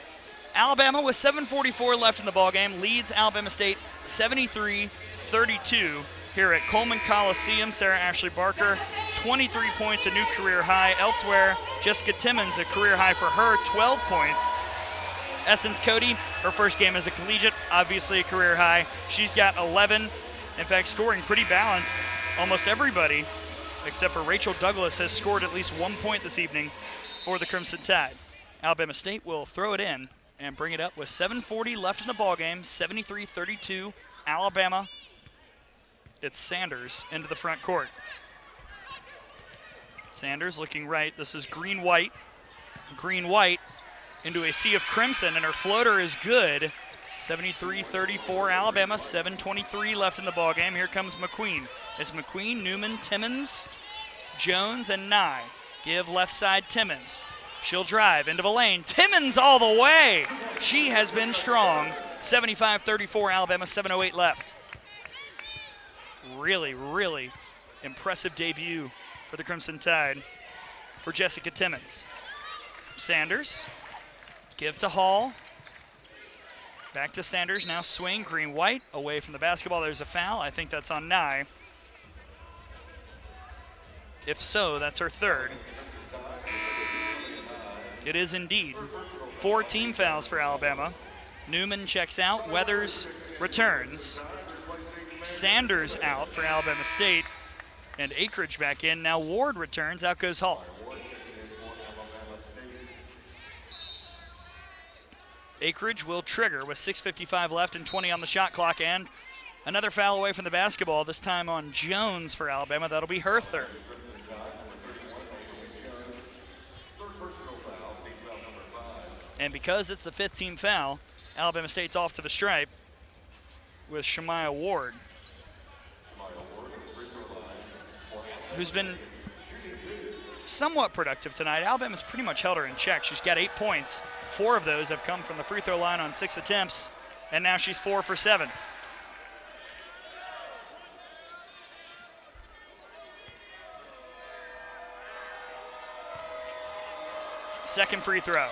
Alabama, with 7:44 left in the ballgame, leads Alabama State 73-32. Here at Coleman Coliseum. Sarah Ashley Barker, 23 points, a new career high. Elsewhere, Jessica Timmons, a career high for her, 12 points. Essence Cody, her first game as a collegiate, obviously a career high. She's got 11. In fact, scoring pretty balanced. Almost everybody, except for Rachel Douglas, has scored at least 1 point this evening for the Crimson Tide. Alabama State will throw it in and bring it up with 7:40 left in the ballgame, 73-32, Alabama. It's Sanders into the front court. Sanders looking right. This is green-white. Green-white into a sea of crimson, and her floater is good. 73-34 Alabama, 7:23 left in the ballgame. Here comes McQueen. It's McQueen, Newman, Timmons, Jones, and Nye. Give left side Timmons. She'll drive into the lane. Timmons all the way. She has been strong. 75-34 Alabama, 7:08 left. Really, really impressive debut for the Crimson Tide for Jessica Timmons. Sanders, give to Hall. Back to Sanders, now swing, green-white, away from the basketball. There's a foul. I think that's on Nye. If so, that's her third. It is indeed 4 team fouls for Alabama. Newman checks out. Weathers returns. Sanders out for Alabama State. And Akridge back in. Now Ward returns. Out goes Hall. Akridge will trigger with 6:55 left and 20 on the shot clock. And another foul away from the basketball, this time on Jones for Alabama. That'll be her third. And because it's the 5th team foul, Alabama State's off to the stripe with Shemaya Ward, who's been somewhat productive tonight. Alabama's pretty much held her in check. She's got 8 points. 4 of those have come from the free throw line on 6 attempts, and now she's 4 for 7. Second free throw.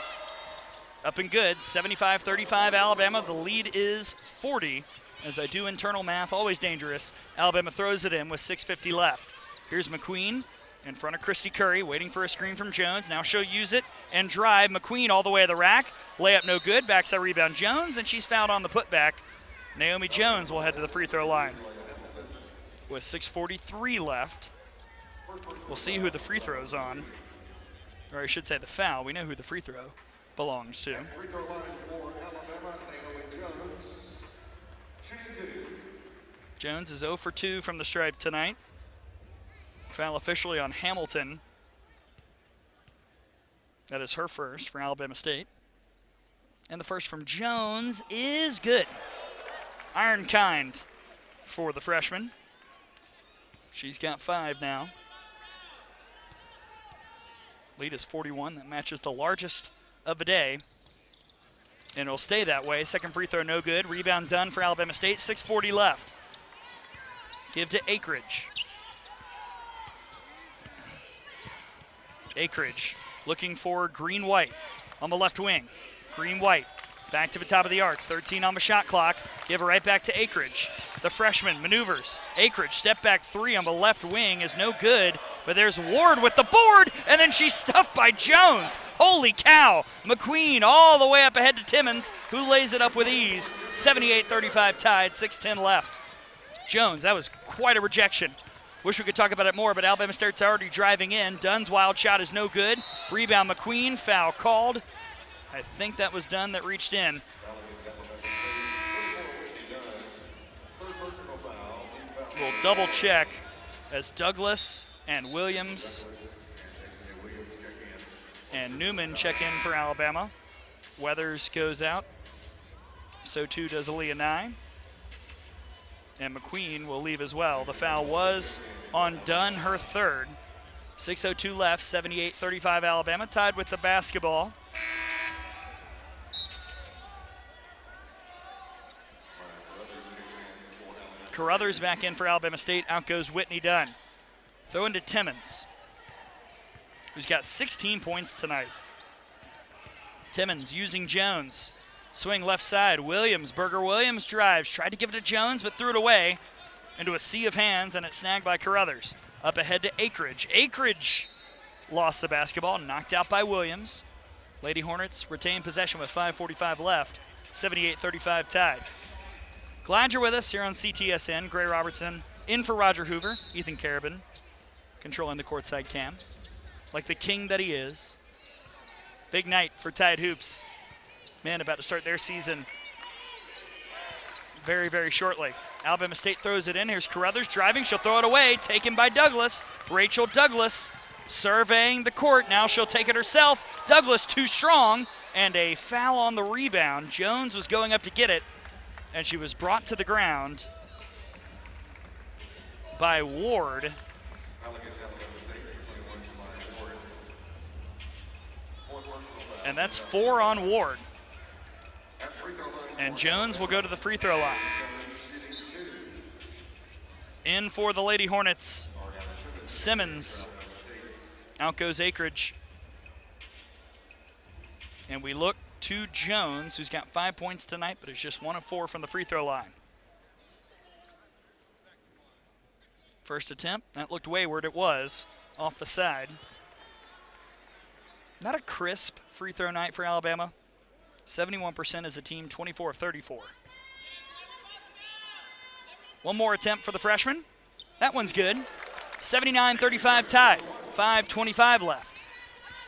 Up and good, 75-35 Alabama. The lead is 40. As I do internal math, always dangerous. Alabama throws it in with 6:50 left. Here's McQueen in front of Christy Curry, waiting for a screen from Jones. Now she'll use it and drive. McQueen all the way to the rack. Layup no good. Backside rebound Jones, and she's fouled on the putback. Naomi Jones will head to the free throw line with 6:43 left. We'll see who the free throw's on. Or I should say the foul. We know who the free throw belongs to. Jones is 0 for 2 from the stripe tonight. Foul officially on Hamilton. That is her first for Alabama State. And the first from Jones is good. Iron kind for the freshman. She's got 5 now. Lead is 41. That matches the largest of the day. And it'll stay that way. Second free throw no good. Rebound done for Alabama State. 6:40 left. Give to Akridge. Akridge looking for Green-White on the left wing. Green-White back to the top of the arc. 13 on the shot clock. Give it right back to Akridge. The freshman maneuvers. Akridge step back 3 on the left wing is no good. But there's Ward with the board, and then she's stuffed by Jones. Holy cow. McQueen all the way up ahead to Timmons, who lays it up with ease. 78-35 tied, 6:10 left. Jones, that was quite a rejection. Wish we could talk about it more, but Alabama State's already driving in. Dunn's wild shot is no good. Rebound McQueen, foul called. I think that was Dunn that reached in. We'll double check as Douglas and Williams and Newman check in for Alabama. Weathers goes out. So too does Aaliyah Nye. And McQueen will leave as well. The foul was on Dunn, her third. 6:02 left, 78-35 Alabama, tied with the basketball. Carruthers back in for Alabama State. Out goes Whitney Dunn. Throw into Timmons, who's got 16 points tonight. Timmons using Jones. Swing left side. Williams, Williams drives. Tried to give it to Jones, but threw it away into a sea of hands, and it's snagged by Carruthers. Up ahead to Akridge. Akridge lost the basketball, knocked out by Williams. Lady Hornets retain possession with 5:45 left. 78-35 tied. Glad you're with us here on CTSN. Gray Robertson in for Roger Hoover. Ethan Carabin controlling the courtside cam like the king that he is. Big night for Tide Hoops. Man, about to start their season very, very shortly. Alabama State throws it in. Here's Carruthers driving. She'll throw it away. Taken by Douglas. Rachel Douglas surveying the court. Now she'll take it herself. Douglas too strong. And a foul on the rebound. Jones was going up to get it, and she was brought to the ground by Ward. And that's 4 on Ward. And Jones will go to the free throw line. In for the Lady Hornets, Simmons. Out goes Akridge. And we look to Jones, who's got 5 points tonight, but is just 1 of 4 from the free throw line. First attempt, that looked wayward. It was off the side. Not a crisp free throw night for Alabama. 71% as a team, 24 of 34. One more attempt for the freshman. That one's good. 79-35 tie. 5:25 left.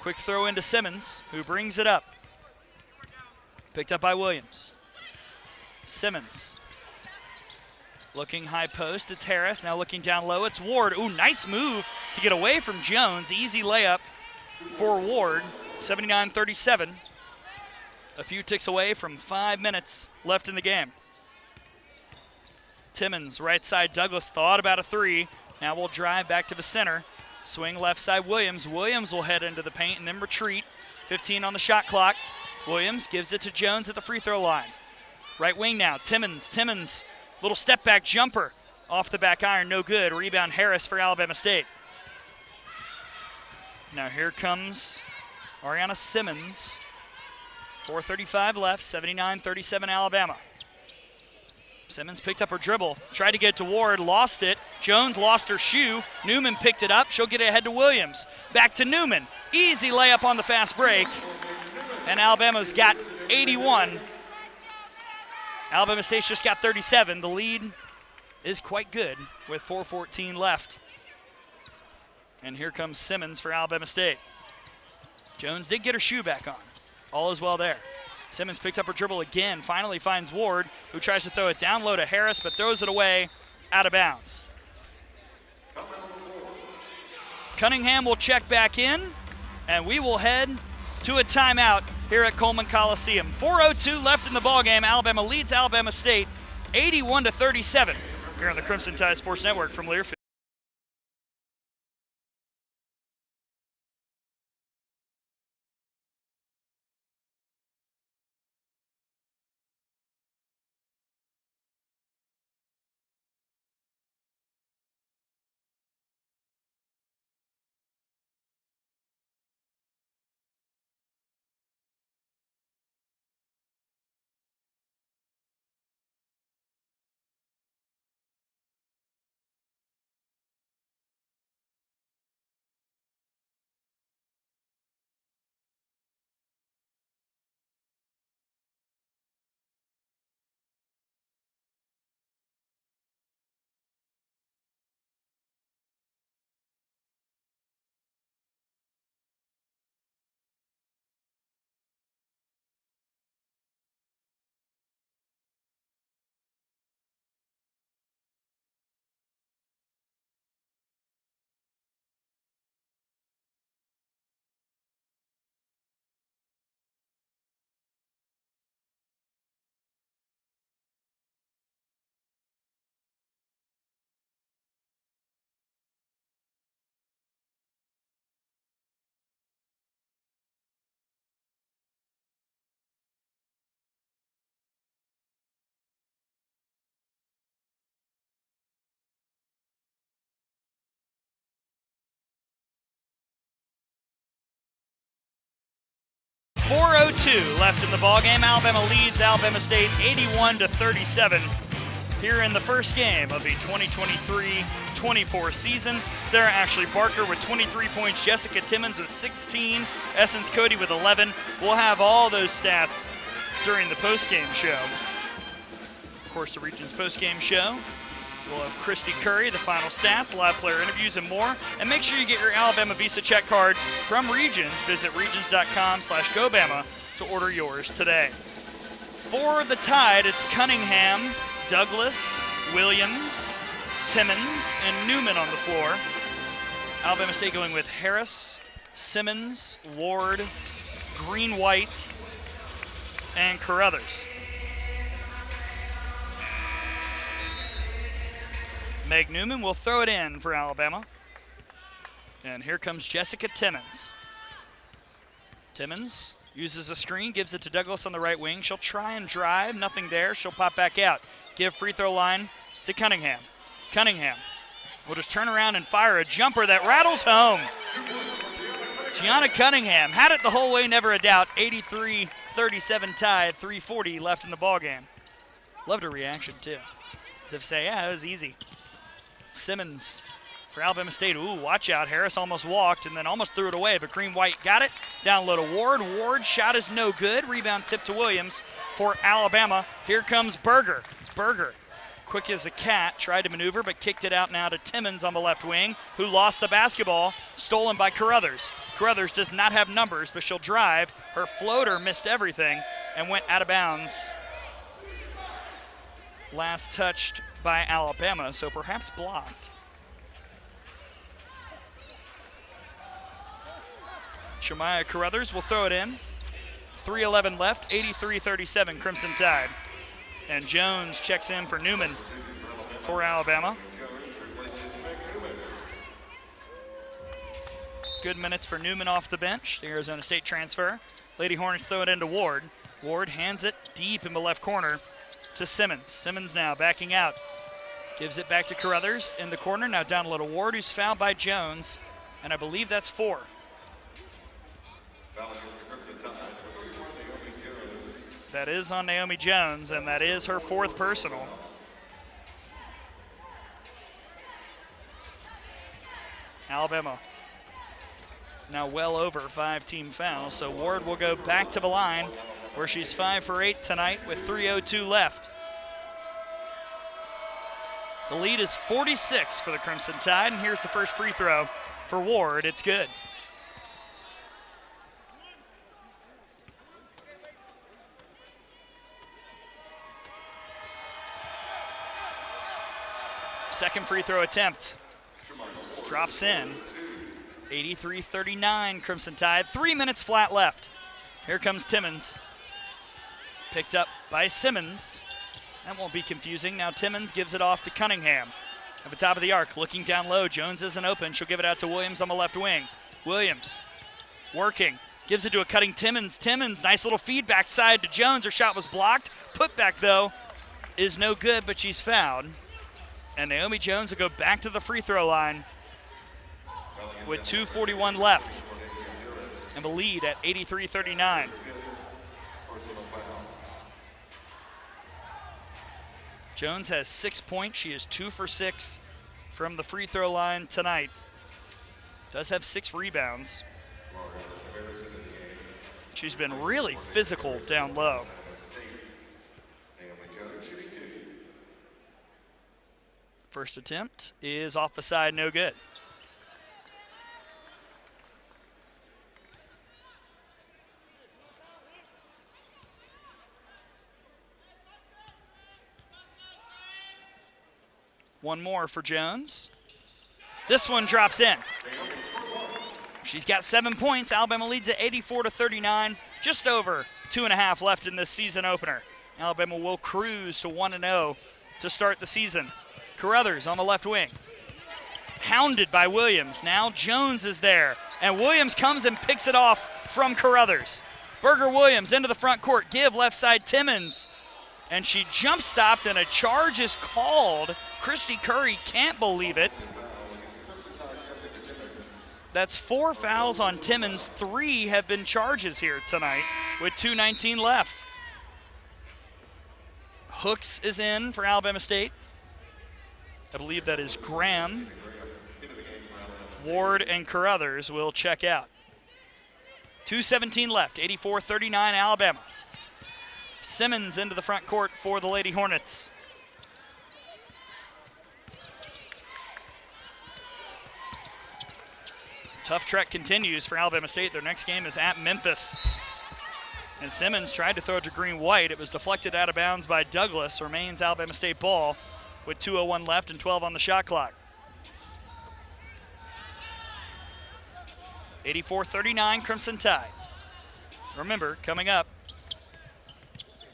Quick throw into Simmons, who brings it up. Picked up by Williams. Simmons. Looking high post, it's Harris. Now looking down low, it's Ward. Ooh, nice move to get away from Jones. Easy layup for Ward. 79-37. A few ticks away from 5 minutes left in the game. Timmons, right side, Douglas thought about a three. Now we'll drive back to the center. Swing left side, Williams. Williams will head into the paint and then retreat. 15 on the shot clock. Williams gives it to Jones at the free throw line. Right wing now, Timmons, little step back jumper. Off the back iron, no good. Rebound Harris for Alabama State. Now here comes Ariana Simmons. 4:35 left, 79-37 Alabama. Simmons picked up her dribble, tried to get to Ward, lost it. Jones lost her shoe. Newman picked it up. She'll get it ahead to Williams. Back to Newman. Easy layup on the fast break. And Alabama's got 81. Alabama State's just got 37. The lead is quite good with 4:14 left. And here comes Simmons for Alabama State. Jones did get her shoe back on. All is well there. Simmons picked up her dribble again, finally finds Ward, who tries to throw it down low to Harris, but throws it away out of bounds. Cunningham will check back in, and we will head to a timeout here at Coleman Coliseum. 4:02 left in the ballgame. Alabama leads Alabama State 81-37 here on the Crimson Tide Sports Network from Learfield. .402 left in the ballgame. Alabama leads Alabama State 81-37 here in the first game of the 2023-24 season. Sarah Ashley Barker with 23 points, Jessica Timmons with 16, Essence Cody with 11. We'll have all those stats during the postgame show. Of course, the Regions postgame show. We'll have Christy Curry, the final stats, live player interviews, and more. And make sure you get your Alabama Visa check card from Regions. Visit regions.com/GoBama to order yours today. For the Tide, it's Cunningham, Douglas, Williams, Timmons, and Newman on the floor. Alabama State going with Harris, Simmons, Ward, Green-White, and Carruthers. Meg Newman will throw it in for Alabama. And here comes Jessica Timmons. Timmons uses a screen, gives it to Douglas on the right wing. She'll try and drive, nothing there. She'll pop back out. Give free throw line to Cunningham. Cunningham will just turn around and fire a jumper that rattles home. Gianna Cunningham had it the whole way, never a doubt. 83-37 tie, 3:40 left in the ballgame. Loved her reaction too. As if to say, yeah, it was easy. Simmons for for Alabama State. Ooh, watch out. Harris almost walked and then almost threw it away, but Green White got it. Down low to Ward. Ward's shot is no good. Rebound tip to Williams for Alabama. Here comes Berger. Berger, quick as a cat, tried to maneuver but kicked it out now to Timmons on the left wing, who lost the basketball, stolen by Carruthers. Carruthers does not have numbers, but she'll drive. Her floater missed everything and went out of bounds. Last touched by Alabama, so perhaps blocked. Shemaya Carruthers will throw it in. 3:11 left, 83-37 Crimson Tide. And Jones checks in for Newman for Alabama. Good minutes for Newman off the bench, the Arizona State transfer. Lady Hornets throw it into Ward. Ward hands it deep in the left corner to Simmons. Simmons now backing out. Gives it back to Carruthers in the corner. Now down a little Ward, who's fouled by Jones. And I believe that's 4. That is on Naomi Jones, and that is her 4th personal. Alabama now well over 5 team fouls, so Ward will go back to the line where she's 5 for 8 tonight with 3:02 left. The lead is 46 for the Crimson Tide, and here's the first free throw for Ward. It's good. Second free throw attempt. Drops in. 83-39 Crimson Tide. 3 minutes flat left. Here comes Timmons. Picked up by Simmons. That won't be confusing. Now Timmons gives it off to Cunningham. At the top of the arc, looking down low. Jones isn't open. She'll give it out to Williams on the left wing. Williams working. Gives it to a cutting Timmons. Timmons, nice little feedback side to Jones. Her shot was blocked. Put back, though, is no good, but she's fouled. And Naomi Jones will go back to the free throw line with 2:41 left and the lead at 83-39. Jones has 6 points. She is 2 for 6 from the free throw line tonight. Does have 6 rebounds. She's been really physical down low. First attempt is off the side, no good. One more for Jones. This one drops in. She's got 7 points. Alabama leads at 84-39. Just over 2.5 left in this season opener. Alabama will cruise to 1-0 to start the season. Carruthers on the left wing. Hounded by Williams. Now Jones is there. And Williams comes and picks it off from Carruthers. Berger Williams into the front court. Give left side Timmons. And she jump stopped and a charge is called. Christy Curry can't believe it. That's 4 fouls on Timmons. 3 have been charges here tonight with 2:19 left. Hooks is in for Alabama State. I believe that is Graham. Ward and Carruthers will check out. 2:17 left, 84-39 Alabama. Simmons into the front court for the Lady Hornets. Tough trek continues for Alabama State. Their next game is at Memphis. And Simmons tried to throw it to Green White. It was deflected out of bounds by Douglas. Remains Alabama State ball with 2:01 left and 12 on the shot clock. 84-39 Crimson Tide. Remember, coming up,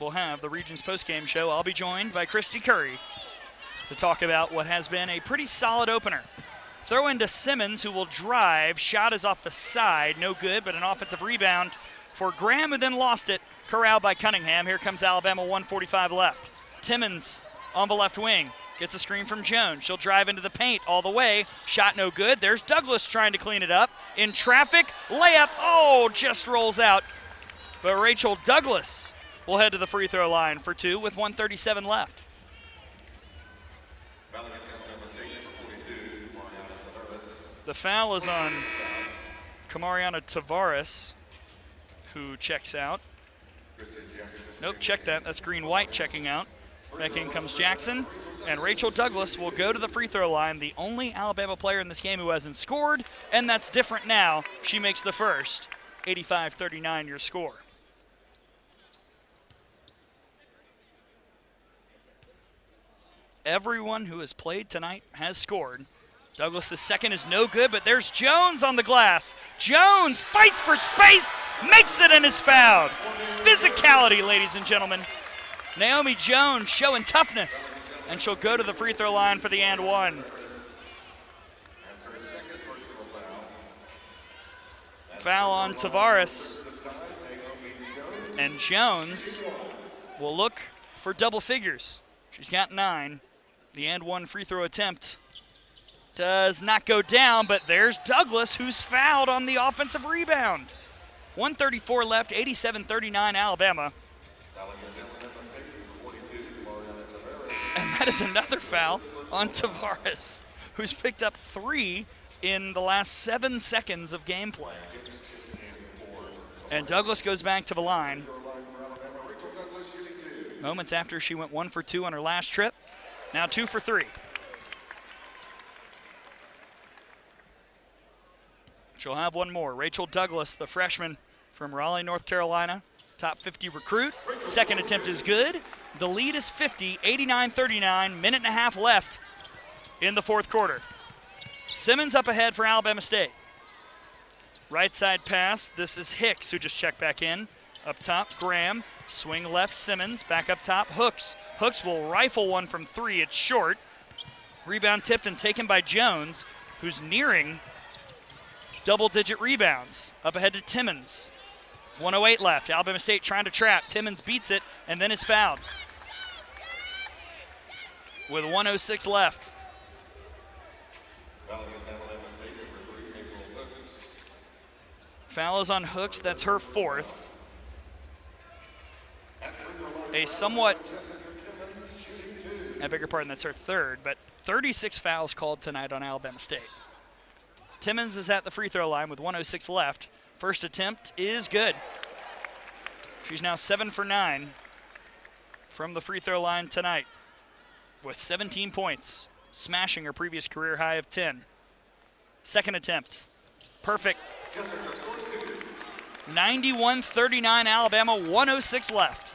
we'll have the Regions postgame show. I'll be joined by Christy Curry to talk about what has been a pretty solid opener. Throw into Simmons, who will drive. Shot is off the side. No good, but an offensive rebound for Graham, who then lost it. Corralled by Cunningham. Here comes Alabama, 1:45 left. Timmons on the left wing. Gets a screen from Jones. She'll drive into the paint all the way. Shot no good. There's Douglas trying to clean it up. In traffic, layup. Oh, just rolls out. But Rachel Douglas will head to the free throw line for 2 with 1:37 left. The foul is on Kamariana Tavares, who checks out. Nope, check that. That's Green-White checking out. Back in comes Jackson. And Rachel Douglas will go to the free throw line, the only Alabama player in this game who hasn't scored, and that's different now. She makes the first. 85-39 your score. Everyone who has played tonight has scored. Douglas' second is no good, but there's Jones on the glass. Jones fights for space, makes it, and is fouled. Physicality, ladies and gentlemen. Naomi Jones showing toughness, and she'll go to the free throw line for the and one. Foul on Tavares. And Jones will look for double figures. She's got 9. The and one free throw attempt does not go down, but there's Douglas, who's fouled on the offensive rebound. 1:34 left, 87-39 Alabama. And that is another foul on Tavares, who's picked up 3 in the last 7 seconds of gameplay. And Douglas goes back to the line. Moments after she went 1 for 2 on her last trip. Now 2 for 3. She'll have one more. Rachel Douglas, the freshman from Raleigh, North Carolina. Top 50 recruit. Second attempt is good. The lead is 50, 89-39, minute and a half left in the fourth quarter. Simmons up ahead for Alabama State. Right side pass. This is Hicks, who just checked back in. Up top, Graham. Swing left, Simmons. Back up top, Hooks. Hooks will rifle one from 3. It's short. Rebound tipped and taken by Jones, who's nearing double-digit rebounds. Up ahead to Timmons. 1:08 left. Alabama State trying to trap. Timmons beats it and then is fouled. With 1:06 left. Foul is on Hooks. That's her 4th. A somewhat, I beg your pardon, that's her 3rd, but 36 fouls called tonight on Alabama State. Timmons is at the free throw line with 1:06 left. First attempt is good. She's now 7 for 9 from the free throw line tonight with 17 points, smashing her previous career high of 10. Second attempt, perfect. 91-39 Alabama, 1:06 left.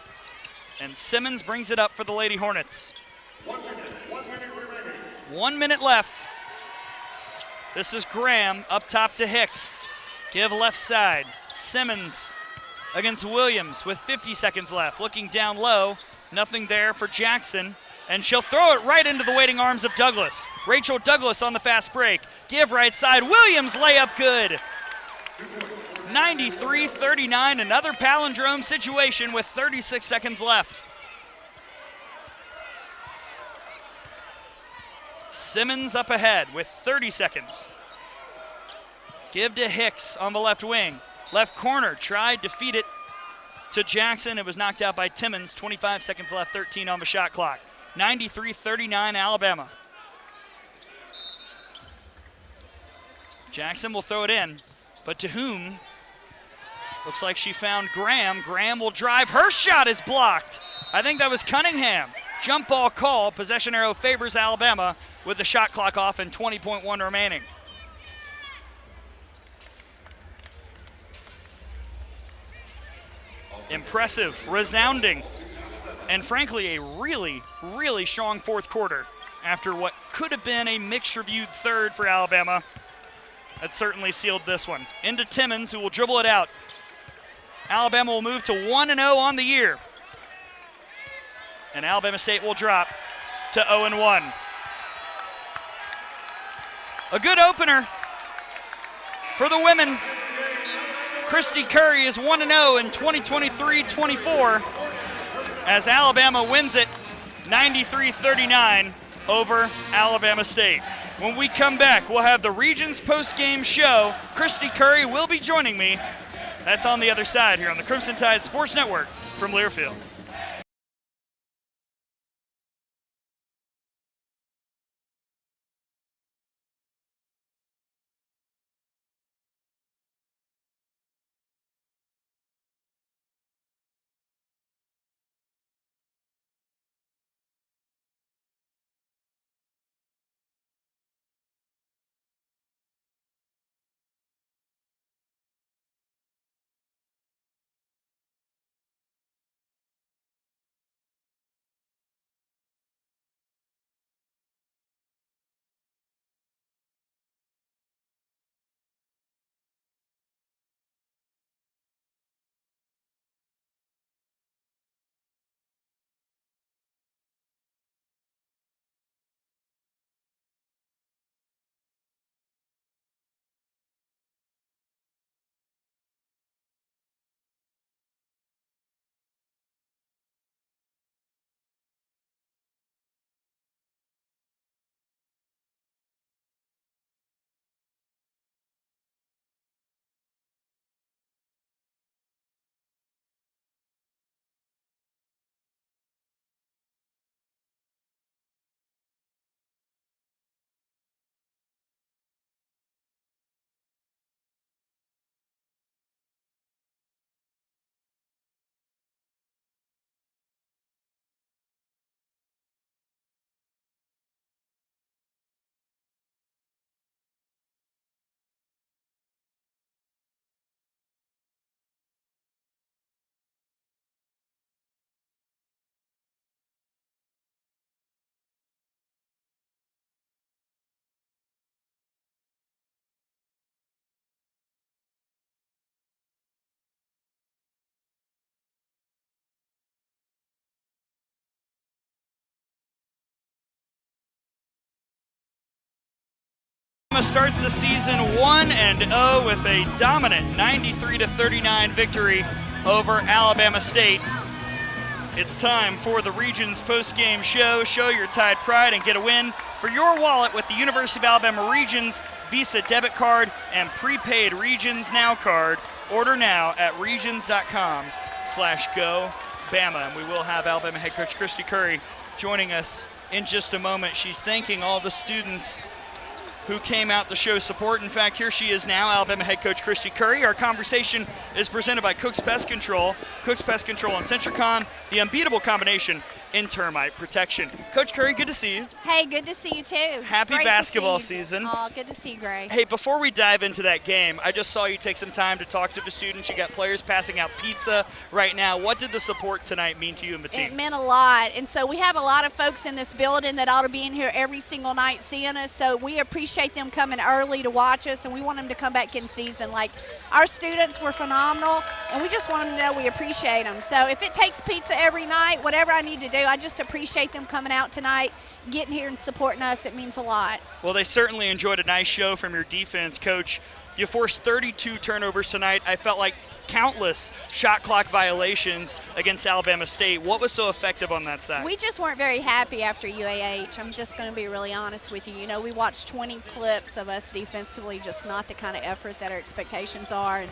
And Simmons brings it up for the Lady Hornets. 1 minute remaining. 1 minute left. This is Graham up top to Hicks. Give left side. Simmons against Williams with 50 seconds left. Looking down low. Nothing there for Jackson. And she'll throw it right into the waiting arms of Douglas. Rachel Douglas on the fast break. Give right side. Williams layup good. 93-39. Another palindrome situation with 36 seconds left. Simmons up ahead with 30 seconds. Give to Hicks on the left wing. Left corner, tried to feed it to Jackson. It was knocked out by Timmons. 25 seconds left, 13 on the shot clock. 93-39 Alabama. Jackson will throw it in, but to whom? Looks like she found Graham. Graham will drive. Her shot is blocked. I think that was Cunningham. Jump ball call. Possession arrow favors Alabama with the shot clock off and 20.1 remaining. Impressive, resounding, and frankly a really, really strong fourth quarter after what could have been a mixed-reviewed third for Alabama. That certainly sealed this one. Into Timmons, who will dribble it out. Alabama will move to 1-0 on the year. And Alabama State will drop to 0-1. A good opener for the women. Christy Curry is 1-0 in 2023-24 as Alabama wins it 93-39 over Alabama State. When we come back, we'll have the Regions post-game show. Christy Curry will be joining me. That's on the other side here on the Crimson Tide Sports Network from Learfield. Starts the season 1-0 with a dominant 93-39 victory over Alabama State. It's time for the Regions postgame show. Show your Tide pride and get a win for your wallet with the University of Alabama Regions Visa debit card and prepaid Regions Now card. Order now at regions.com/GoBama. And we will have Alabama head coach Christy Curry joining us in just a moment. She's thanking all the students who came out to show support. In fact, here she is now, Alabama head coach Christy Curry. Our conversation is presented by Cook's Pest Control. Cook's Pest Control and Centricon, the unbeatable combination in termite protection. Coach Curry, good to see you. Hey, good to see you too. Happy basketball season. Oh, good to see you, Gray. Hey, before we dive into that game, I just saw you take some time to talk to the students. You got players passing out pizza right now. What did the support tonight mean to you and the team? It meant a lot. And so we have a lot of folks in this building that ought to be in here every single night seeing us. So we appreciate them coming early to watch us, and we want them to come back in season. Like, our students were phenomenal, and we just want them to know we appreciate them. So if it takes pizza every night, whatever I need to do, I just appreciate them coming out tonight, getting here and supporting us. It means a lot. Well, they certainly enjoyed a nice show from your defense, Coach. You forced 32 turnovers tonight. I felt like countless shot clock violations against Alabama State. What was so effective on that side? We just weren't very happy after UAH. I'm just going to be really honest with you. You know, we watched 20 clips of us defensively, just not the kind of effort that our expectations are. And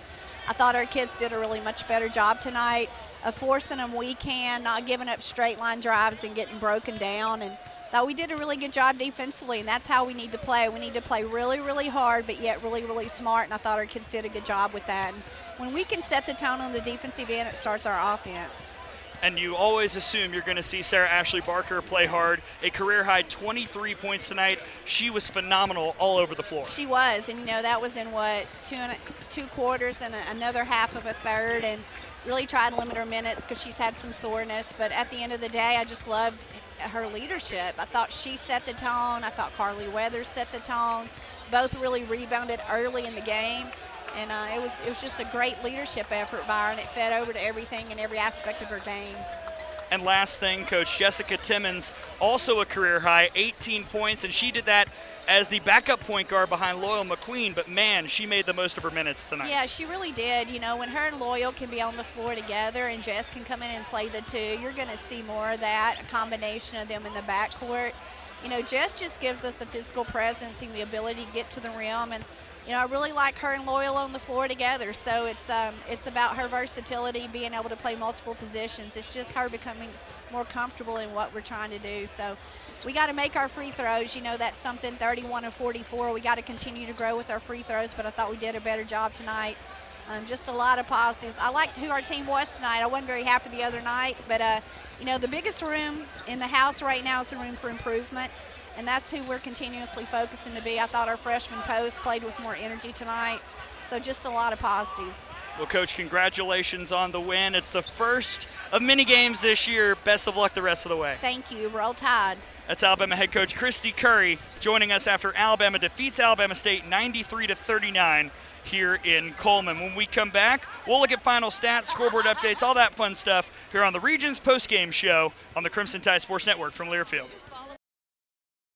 I thought our kids did a really much better job tonight of forcing them not giving up straight line drives and getting broken down. And thought we did a really good job defensively, and that's how we need to play. We need to play really, really hard, but yet really, really smart, and I thought our kids did a good job with that. And when we can set the tone on the defensive end, it starts our offense. And you always assume you're going to see Sarah Ashley Barker play hard. A career-high 23 points tonight. She was phenomenal all over the floor. She was, and, you know, that was in, two quarters and another half of a third, and really tried to limit her minutes because she's had some soreness. But at the end of the day, I just loved her leadership. I thought she set the tone. I thought Carly Weathers set the tone. Both really rebounded early in the game. And it was just a great leadership effort by her, and it fed over to everything and every aspect of her game. And last thing, Coach, Jessica Timmons, also a career high, 18 points, and she did that as the backup point guard behind Loyal McQueen, but man, she made the most of her minutes tonight. Yeah, she really did. You know, when her and Loyal can be on the floor together and Jess can come in and play the two, you're going to see more of that, a combination of them in the backcourt. You know, Jess just gives us a physical presence and the ability to get to the rim, and you know, I really like her and Loyal on the floor together. So it's about her versatility, being able to play multiple positions. It's just her becoming more comfortable in what we're trying to do. So we got to make our free throws. You know, that's something 31 of 44. We got to continue to grow with our free throws, but I thought we did a better job tonight. Just a lot of positives. I liked who our team was tonight. I wasn't very happy the other night, but you know, the biggest room in the house right now is the room for improvement. And that's who we're continuously focusing to be. I thought our freshman post played with more energy tonight. So just a lot of positives. Well, Coach, congratulations on the win. It's the first of many games this year. Best of luck the rest of the way. Thank you. Roll Tide. That's Alabama head coach Christy Curry joining us after Alabama defeats Alabama State 93-39 here in Coleman. When we come back, we'll look at final stats, scoreboard updates, all that fun stuff here on the Regions postgame show on the Crimson Tide Sports Network from Learfield.